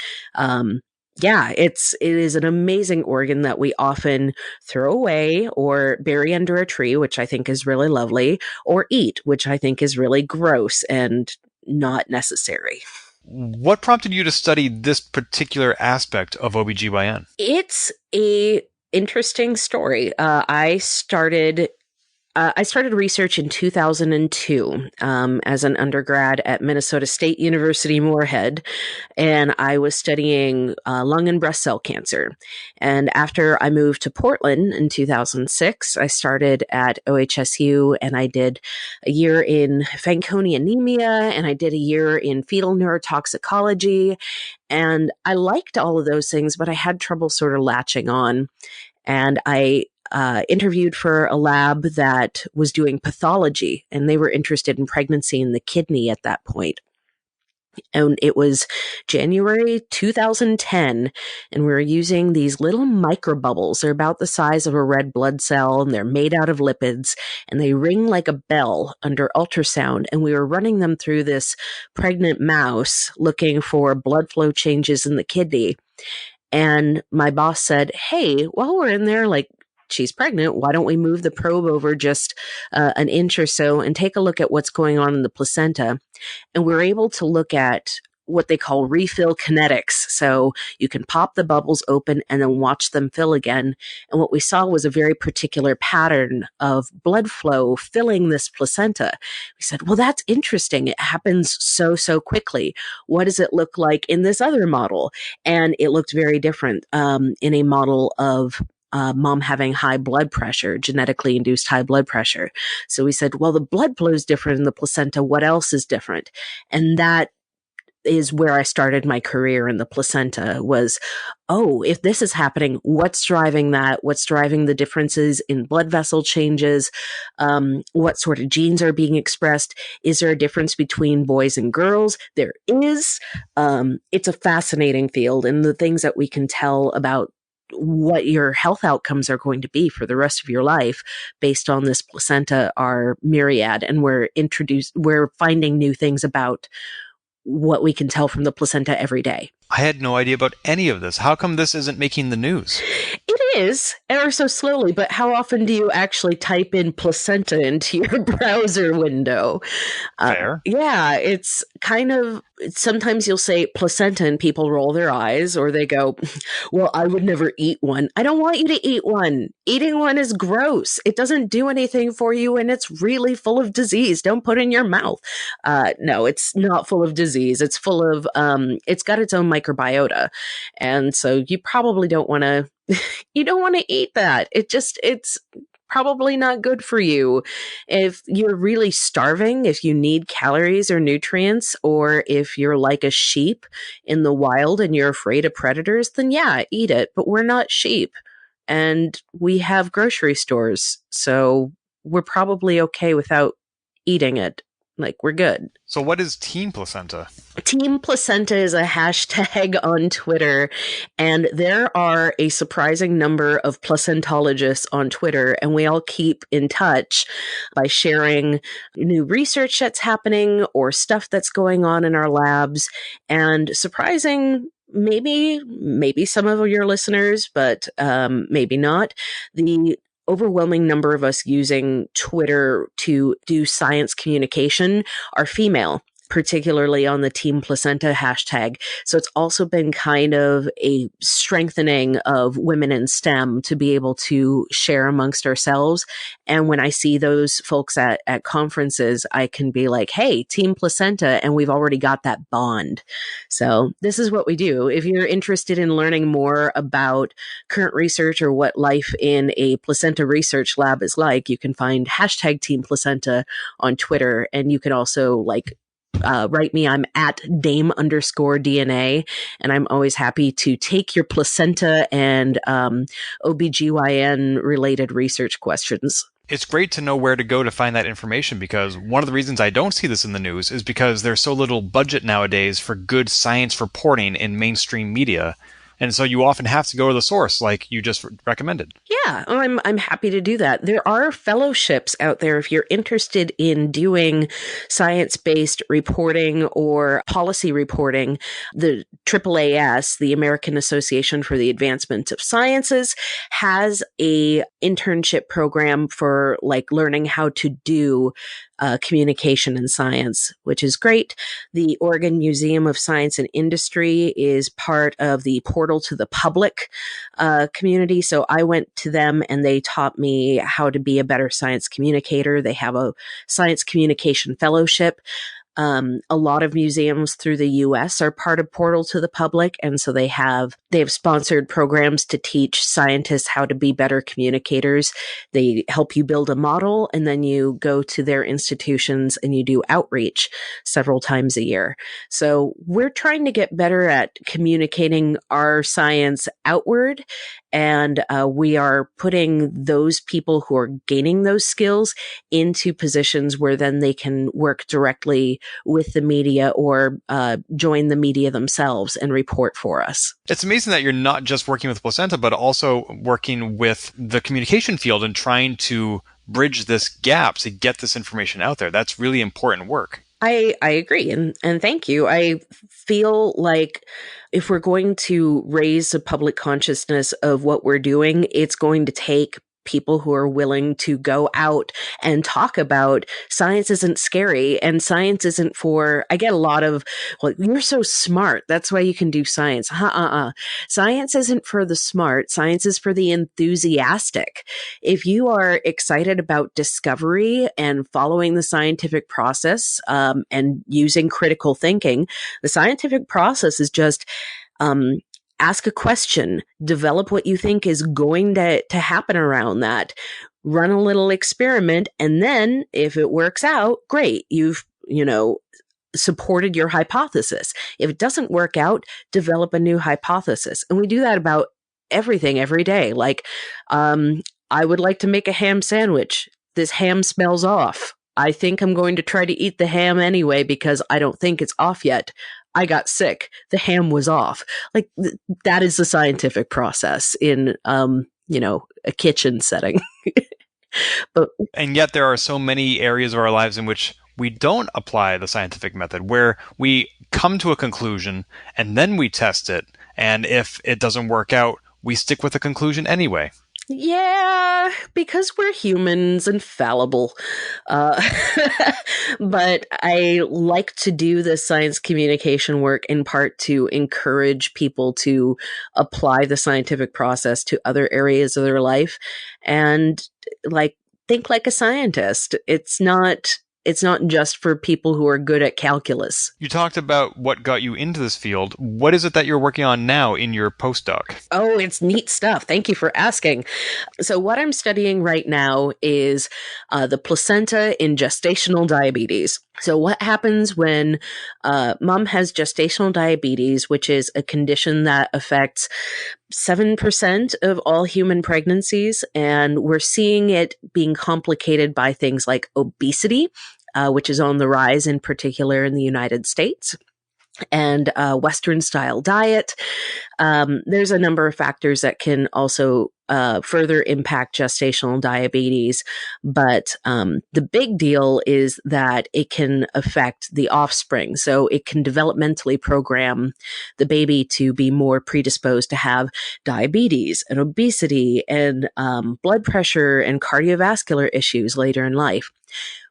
Yeah, it is an amazing organ that we often throw away or bury under a tree, which I think is really lovely, or eat, which I think is really gross and not necessary. What prompted you to study this particular aspect of OBGYN? It's a interesting story. I started research in 2002 as an undergrad at Minnesota State University Moorhead, and I was studying lung and breast cell cancer. And after I moved to Portland in 2006, I started at OHSU, and I did a year in Fanconi anemia, and I did a year in fetal neurotoxicology. And I liked all of those things, but I had trouble sort of latching on. And I interviewed for a lab that was doing pathology, and they were interested in pregnancy in the kidney at that point. And it was January 2010, and we were using these little microbubbles. They're about the size of a red blood cell, and they're made out of lipids, and they ring like a bell under ultrasound. And we were running them through this pregnant mouse looking for blood flow changes in the kidney. And my boss said, hey, while we're in there, she's pregnant, why don't we move the probe over just an inch or so and take a look at what's going on in the placenta? And we're able to look at what they call refill kinetics. So you can pop the bubbles open and then watch them fill again. And what we saw was a very particular pattern of blood flow filling this placenta. We said, well, that's interesting. It happens so quickly. What does it look like in this other model? And it looked very different in a model of mom having high blood pressure, genetically induced high blood pressure. So we said, well, the blood flow is different in the placenta. What else is different? And that is where I started my career in the placenta was, oh, if this is happening, what's driving that? What's driving the differences in blood vessel changes? What sort of genes are being expressed? Is there a difference between boys and girls? There is. It's a fascinating field, and the things that we can tell about what your health outcomes are going to be for the rest of your life based on this placenta are myriad. And we're finding new things about what we can tell from the placenta every day. I had no idea about any of this. How come this isn't making the news? It is, ever so slowly, but how often do you actually type in placenta into your browser window? Fair. Yeah, it's kind of, sometimes you'll say placenta and people roll their eyes or they go, well, I would never eat one. I don't want you to eat one. Eating one is gross. It doesn't do anything for you and it's really full of disease. Don't put it in your mouth. No, it's not full of disease. It's full of, it's got its own microbiota. And so you probably don't want to, you don't want to eat that. It's probably not good for you. If you're really starving, if you need calories or nutrients, or if you're like a sheep in the wild and you're afraid of predators, then yeah, eat it. But we're not sheep and we have grocery stores. So we're probably okay without eating it. Like, we're good. So what is Team Placenta? Team Placenta is a hashtag on Twitter, and there are a surprising number of placentologists on Twitter, and we all keep in touch by sharing new research that's happening or stuff that's going on in our labs. And surprising, maybe some of your listeners, but maybe not, the overwhelming number of us using Twitter to do science communication are female, particularly on the Team Placenta hashtag. So it's also been kind of a strengthening of women in STEM to be able to share amongst ourselves. And when I see those folks at conferences, I can be like, hey, Team Placenta, and we've already got that bond. So this is what we do. If you're interested in learning more about current research or what life in a placenta research lab is like, you can find hashtag Team Placenta on Twitter. And you can also write me. I'm at Dame_DNA, and I'm always happy to take your placenta and OBGYN related research questions. It's great to know where to go to find that information, because one of the reasons I don't see this in the news is because there's so little budget nowadays for good science reporting in mainstream media. And so you often have to go to the source, like you just recommended. Yeah, I'm happy to do that. There are fellowships out there if you're interested in doing science-based reporting or policy reporting. The AAAS, the American Association for the Advancement of Sciences, has a internship program for learning how to do communication in science, which is great. The Oregon Museum of Science and Industry is part of the Portal to the Public community. So I went to them and they taught me how to be a better science communicator. They have a science communication fellowship. A lot of museums through the U.S. are part of Portal to the Public, and so they have sponsored programs to teach scientists how to be better communicators. They help you build a model, and then you go to their institutions and you do outreach several times a year. So we're trying to get better at communicating our science outward, and we are putting those people who are gaining those skills into positions where then they can work directly with the media or join the media themselves and report for us. It's amazing that you're not just working with placenta, but also working with the communication field and trying to bridge this gap to get this information out there. That's really important work. I agree. And thank you. I feel like if we're going to raise the public consciousness of what we're doing, it's going to take people who are willing to go out and talk about science isn't scary and science isn't for, I get a lot of, well, you're so smart. That's why you can do science. Science isn't for the smart. Science is for the enthusiastic. If you are excited about discovery and following the scientific process and using critical thinking, the scientific process is just, ask a question, develop what you think is going to happen around that, run a little experiment, and then if it works out, great, you've, supported your hypothesis. If it doesn't work out, develop a new hypothesis. And we do that about everything every day. I would like to make a ham sandwich. This ham smells off. I think I'm going to try to eat the ham anyway because I don't think it's off yet. I got sick. The ham was off. That is the scientific process in, a kitchen setting. And yet there are so many areas of our lives in which we don't apply the scientific method, where we come to a conclusion and then we test it. And if it doesn't work out, we stick with the conclusion anyway. Yeah, because we're humans and fallible. Uh, but I like to do the science communication work in part to encourage people to apply the scientific process to other areas of their life and like think like a scientist. It's not just for people who are good at calculus. You talked about what got you into this field. What is it that you're working on now in your postdoc? Oh, it's neat stuff. Thank you for asking. So what I'm studying right now is the placenta in gestational diabetes. So what happens when mom has gestational diabetes, which is a condition that affects 7% of all human pregnancies, and we're seeing it being complicated by things like obesity, which is on the rise, in particular in the United States, and Western style diet. There's a number of factors that can also further impact gestational diabetes. But the big deal is that it can affect the offspring. So it can developmentally program the baby to be more predisposed to have diabetes and obesity and blood pressure and cardiovascular issues later in life.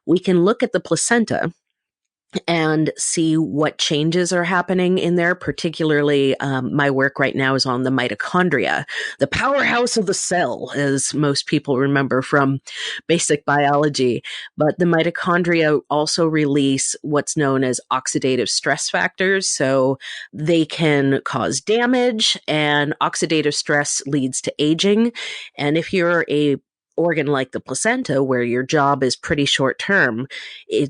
We can look at the placenta and see what changes are happening in there. Particularly, my work right now is on the mitochondria, the powerhouse of the cell, as most people remember from basic biology. But the mitochondria also release what's known as oxidative stress factors. So they can cause damage, and oxidative stress leads to aging. And if you're a organ like the placenta, where your job is pretty short term,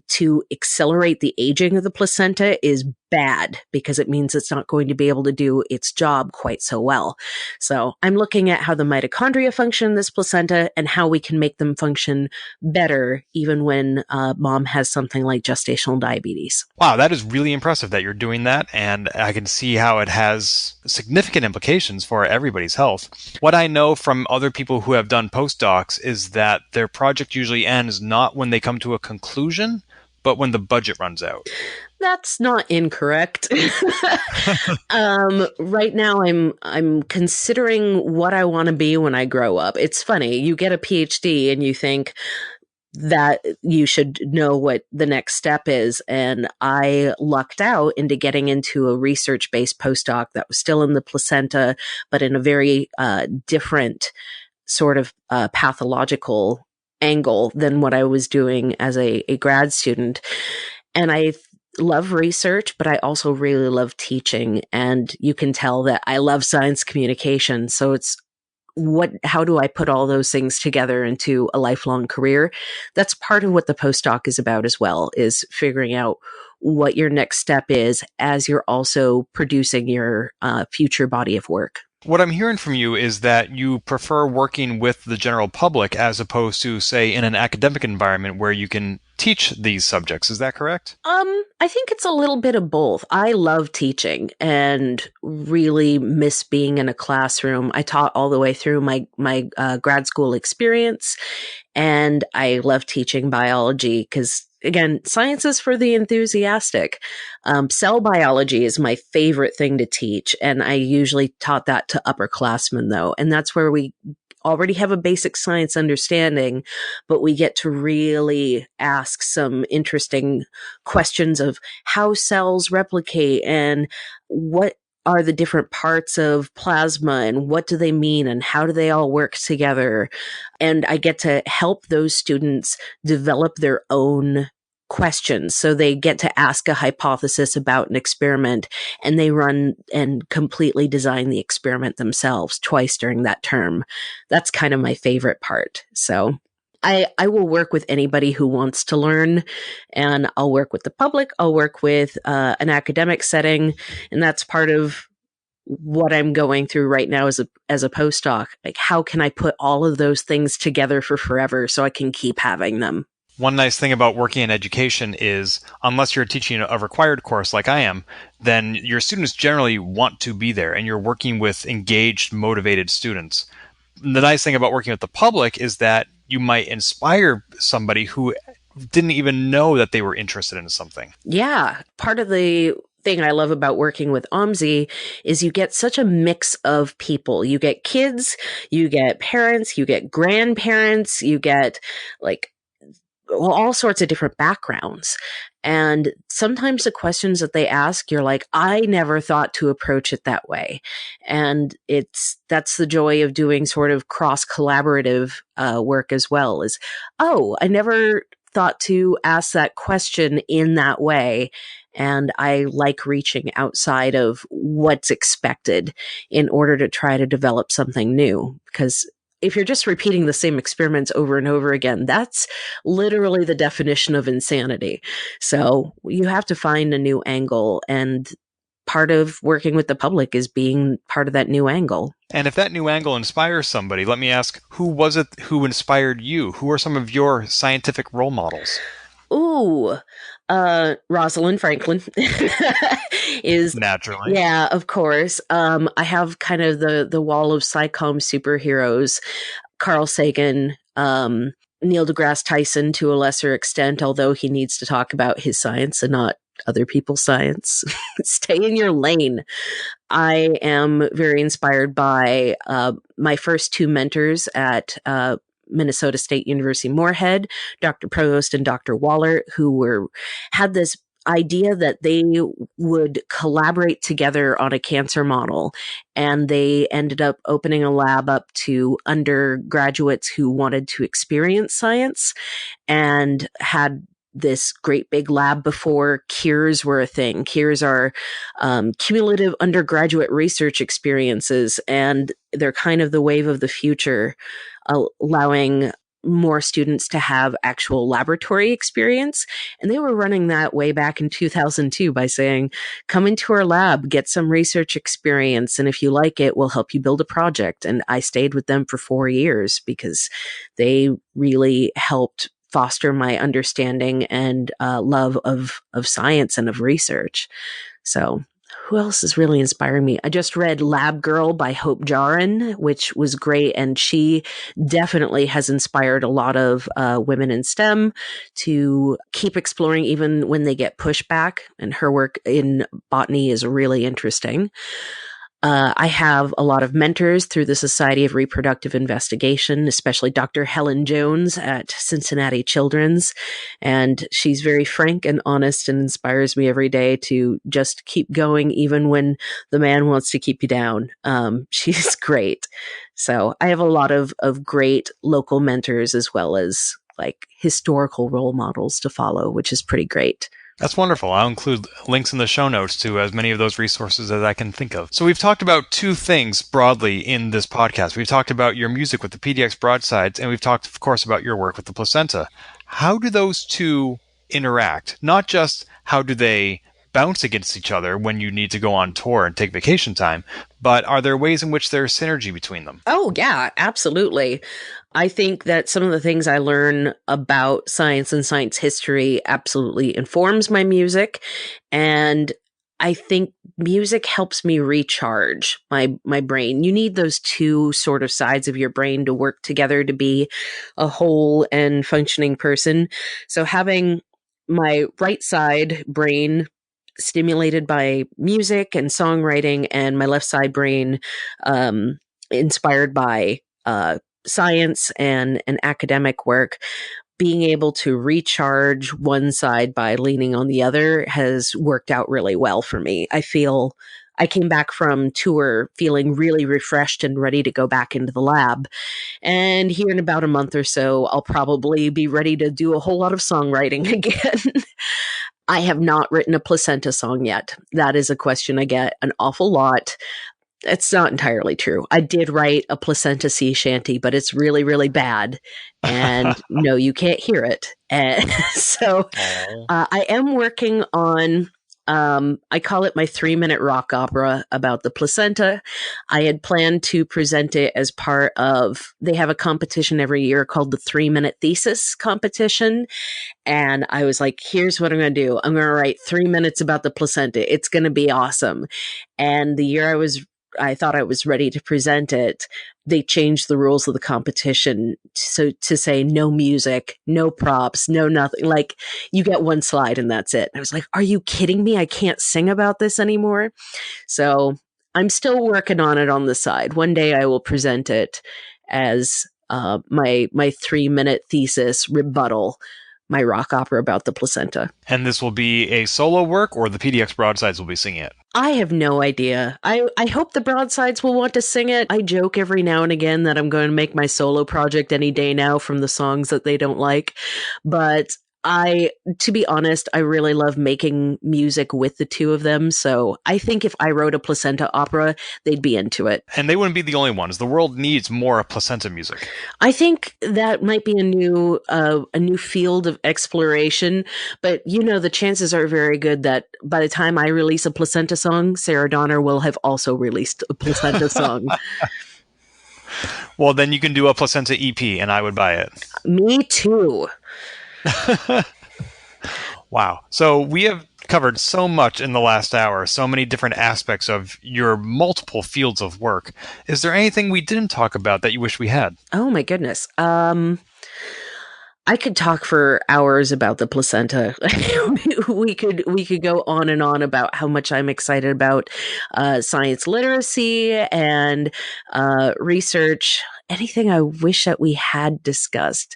to accelerate the aging of the placenta is bad because it means it's not going to be able to do its job quite so well. So I'm looking at how the mitochondria function in this placenta and how we can make them function better even when mom has something like gestational diabetes. Wow, that is really impressive that you're doing that, and I can see how it has significant implications for everybody's health. What I know from other people who have done postdocs is that their project usually ends not when they come to a conclusion, but when the budget runs out. That's not incorrect. Right now, I'm considering what I want to be when I grow up. It's funny. You get a PhD and you think that you should know what the next step is. And I lucked out into getting into a research-based postdoc that was still in the placenta, but in a very different sort of pathological angle than what I was doing as a grad student. And I love research, but I also really love teaching. And you can tell that I love science communication. So it's how do I put all those things together into a lifelong career? That's part of what the postdoc is about as well, is figuring out what your next step is as you're also producing your future body of work. What I'm hearing from you is that you prefer working with the general public as opposed to, say, in an academic environment where you can teach these subjects. Is that correct? I think it's a little bit of both. I love teaching and really miss being in a classroom. I taught all the way through my grad school experience, and I love teaching biology because, again, science is for the enthusiastic. Cell biology is my favorite thing to teach, and I usually taught that to upperclassmen, though, and that's where we already have a basic science understanding, but we get to really ask some interesting questions of how cells replicate and what are the different parts of plasma and what do they mean and how do they all work together. And I get to help those students develop their own questions. So they get to ask a hypothesis about an experiment and they run and completely design the experiment themselves twice during that term. That's kind of my favorite part. So I will work with anybody who wants to learn, and I'll work with the public. I'll work with an academic setting, and that's part of what I'm going through right now as a postdoc. Like, how can I put all of those things together for forever so I can keep having them? One nice thing about working in education is, unless you're teaching a required course like I am, then your students generally want to be there and you're working with engaged, motivated students. The nice thing about working with the public is that you might inspire somebody who didn't even know that they were interested in something. Yeah. Part of the thing I love about working with OMSI is you get such a mix of people. You get kids, you get parents, you get grandparents, you get like all sorts of different backgrounds. And sometimes the questions that they ask, you're like, I never thought to approach it that way. And that's the joy of doing sort of cross collaborative work as well is, oh, I never thought to ask that question in that way. And I like reaching outside of what's expected in order to try to develop something new, because if you're just repeating the same experiments over and over again, that's literally the definition of insanity. So you have to find a new angle, and part of working with the public is being part of that new angle. And if that new angle inspires somebody, let me ask, who was it who inspired you? Who are some of your scientific role models? Ooh, Rosalind Franklin is naturally. Yeah, of course. I have kind of the wall of SciComm superheroes, Carl Sagan, Neil deGrasse Tyson to a lesser extent, although he needs to talk about his science and not other people's science. Stay in your lane. I am very inspired by my first two mentors at Minnesota State University Moorhead, Dr. Provost and Dr. Waller, who had this idea that they would collaborate together on a cancer model. And they ended up opening a lab up to undergraduates who wanted to experience science and had this great big lab before cures were a thing. Cures are cumulative undergraduate research experiences, and they're kind of the wave of the future, allowing more students to have actual laboratory experience. And they were running that way back in 2002 by saying, come into our lab, get some research experience, and if you like it, we'll help you build a project. And I stayed with them for 4 years because they really helped foster my understanding and love of science and of research. So who else is really inspiring me? I just read Lab Girl by Hope Jahren, which was great. And she definitely has inspired a lot of women in STEM to keep exploring even when they get pushback. And her work in botany is really interesting. I have a lot of mentors through the Society of Reproductive Investigation, especially Dr. Helen Jones at Cincinnati Children's. And she's very frank and honest and inspires me every day to just keep going, even when the man wants to keep you down. She's great. So I have a lot of great local mentors as well as like historical role models to follow, which is pretty great. That's wonderful. I'll include links in the show notes to as many of those resources as I can think of. So we've talked about two things broadly in this podcast. We've talked about your music with the PDX Broadsides, and we've talked, of course, about your work with the placenta. How do those two interact? Not just how do they bounce against each other when you need to go on tour and take vacation time, but are there ways in which there's synergy between them? Oh, yeah, absolutely. I think that some of the things I learn about science and science history absolutely informs my music. And I think music helps me recharge my brain. You need those two sort of sides of your brain to work together to be a whole and functioning person. So having my right side brain stimulated by music and songwriting and my left side brain inspired by science and academic work, being able to recharge one side by leaning on the other has worked out really well for me. I feel I came back from tour feeling really refreshed and ready to go back into the lab. And here in about a month or so, I'll probably be ready to do a whole lot of songwriting again. I have not written a placenta song yet. That is a question I get an awful lot. It's not entirely true. I did write a placenta sea shanty, but it's really, really bad. And no, you can't hear it. And so I am working on, I call it my 3-minute rock opera about the placenta. I had planned to present it as part of, they have a competition every year called the 3-minute thesis competition. And I was like, here's what I'm going to do. I'm going to write 3 minutes about the placenta. It's going to be awesome. And the year I was I thought I was ready to present it, they changed the rules of the competition to say no music, no props, no nothing. Like, you get one slide and that's it. I was like, are you kidding me? I can't sing about this anymore. So I'm still working on it on the side. One day I will present it as my 3-minute thesis rebuttal, my rock opera about the placenta. And this will be a solo work, or the PDX Broadsides will be singing it? I have no idea. I hope the Broadsides will want to sing it. I joke every now and again that I'm going to make my solo project any day now from the songs that they don't like. But to be honest, I really love making music with the two of them. So I think if I wrote a placenta opera, they'd be into it. And they wouldn't be the only ones. The world needs more placenta music. I think that might be a new field of exploration. But the chances are very good that by the time I release a placenta song, Sarah Donner will have also released a placenta song. Well, then you can do a placenta EP, and I would buy it. Me too. Wow. So we have covered so much in the last hour, so many different aspects of your multiple fields of work. Is there anything we didn't talk about that you wish we had? Oh my goodness. I could talk for hours about the placenta. we could go on and on about how much I'm excited about science literacy and research. Anything I wish that we had discussed.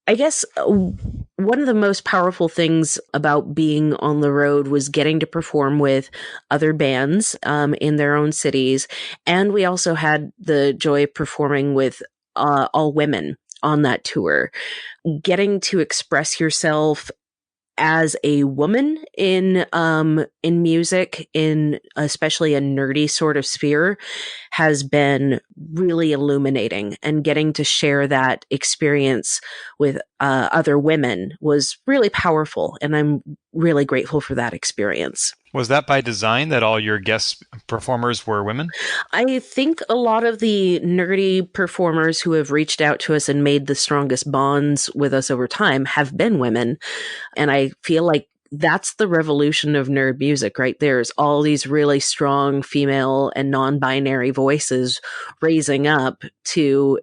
I guess one of the most powerful things about being on the road was getting to perform with other bands in their own cities. And we also had the joy of performing with all women on that tour. Getting to express yourself as a woman in music, in especially a nerdy sort of sphere, has been really illuminating, and getting to share that experience with other women was really powerful, and I'm really grateful for that experience. Was that by design that all your guest performers were women? I think a lot of the nerdy performers who have reached out to us and made the strongest bonds with us over time have been women. And I feel like that's the revolution of nerd music, right? There's all these really strong female and non-binary voices raising up to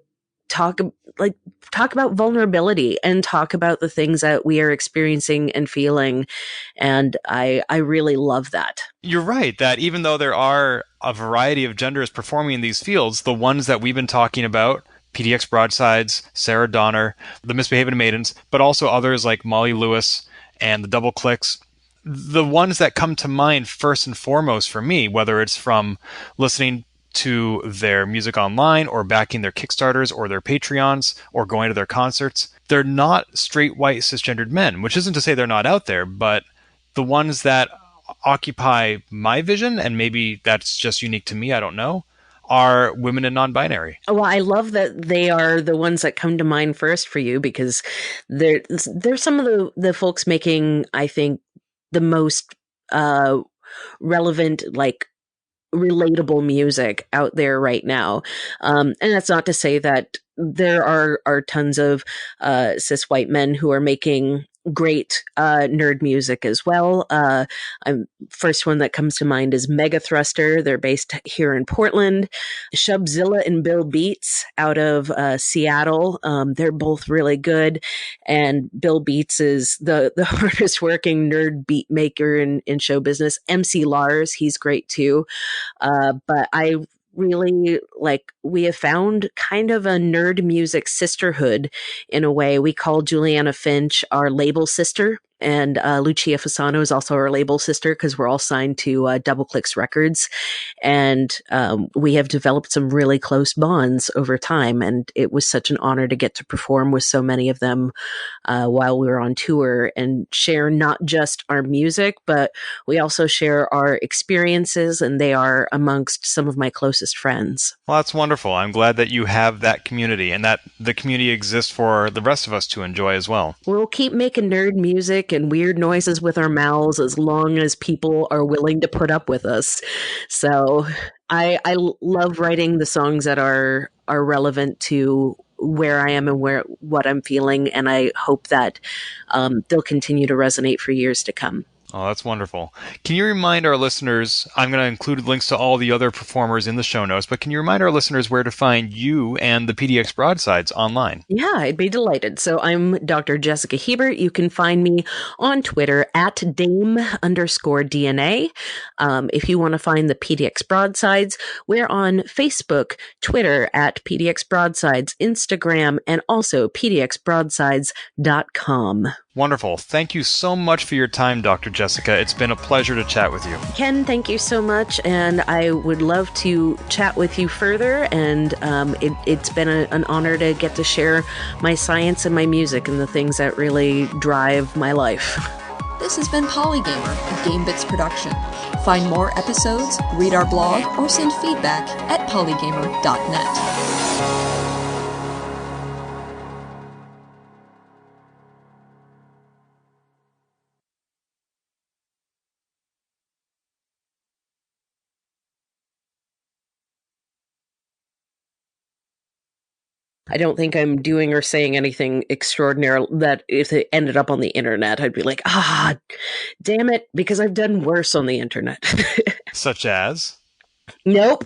talk about vulnerability and talk about the things that we are experiencing and feeling. And I really love that. You're right, that even though there are a variety of genders performing in these fields, the ones that we've been talking about, PDX Broadsides, Sarah Donner, the Misbehaving Maidens, but also others like Molly Lewis and the Double Clicks, the ones that come to mind first and foremost for me, whether it's from listening to their music online or backing their Kickstarters or their Patreons or going to their concerts, they're not straight white cisgendered men, which isn't to say they're not out there, but the ones that occupy my vision, and maybe that's just unique to me, I don't know, are women and non-binary. Well, I love that they are the ones that come to mind first for you, because they're some of the folks making, I think, the most relevant, relatable music out there right now. And that's not to say that there are tons of cis white men who are making great nerd music as well. First one that comes to mind is Mega Thruster. They're based here in Portland. Shubzilla and Bill Beats out of Seattle. They're both really good. And Bill Beats is the hardest working nerd beat maker in show business. MC Lars, he's great too. But I really we have found kind of a nerd music sisterhood in a way. We call Juliana Finch our label sister, and Lucia Fasano is also our label sister because we're all signed to Double Clicks Records, and we have developed some really close bonds over time, and it was such an honor to get to perform with so many of them while we were on tour and share not just our music, but we also share our experiences, and they are amongst some of my closest friends. Well, that's wonderful. I'm glad that you have that community and that the community exists for the rest of us to enjoy as well. We'll keep making nerd music and weird noises with our mouths as long as people are willing to put up with us. So I love writing the songs that are relevant to where I am and what I'm feeling, and I hope that they'll continue to resonate for years to come. Oh, that's wonderful. Can you remind our listeners, I'm going to include links to all the other performers in the show notes, but can you remind our listeners where to find you and the PDX Broadsides online? Yeah, I'd be delighted. So I'm Dr. Jessica Hebert. You can find me on Twitter at Dame_DNA. If you want to find the PDX Broadsides, we're on Facebook, Twitter at PDX Broadsides, Instagram, and also pdxbroadsides.com. Wonderful. Thank you so much for your time, Dr. Jessica. It's been a pleasure to chat with you. Ken, thank you so much, and I would love to chat with you further, and it's been an honor to get to share my science and my music and the things that really drive my life. This has been Polygamer, a Gamebits production. Find more episodes, read our blog, or send feedback at polygamer.net. I don't think I'm doing or saying anything extraordinary that if it ended up on the internet, I'd be like, damn it, because I've done worse on the internet. Such as? Nope.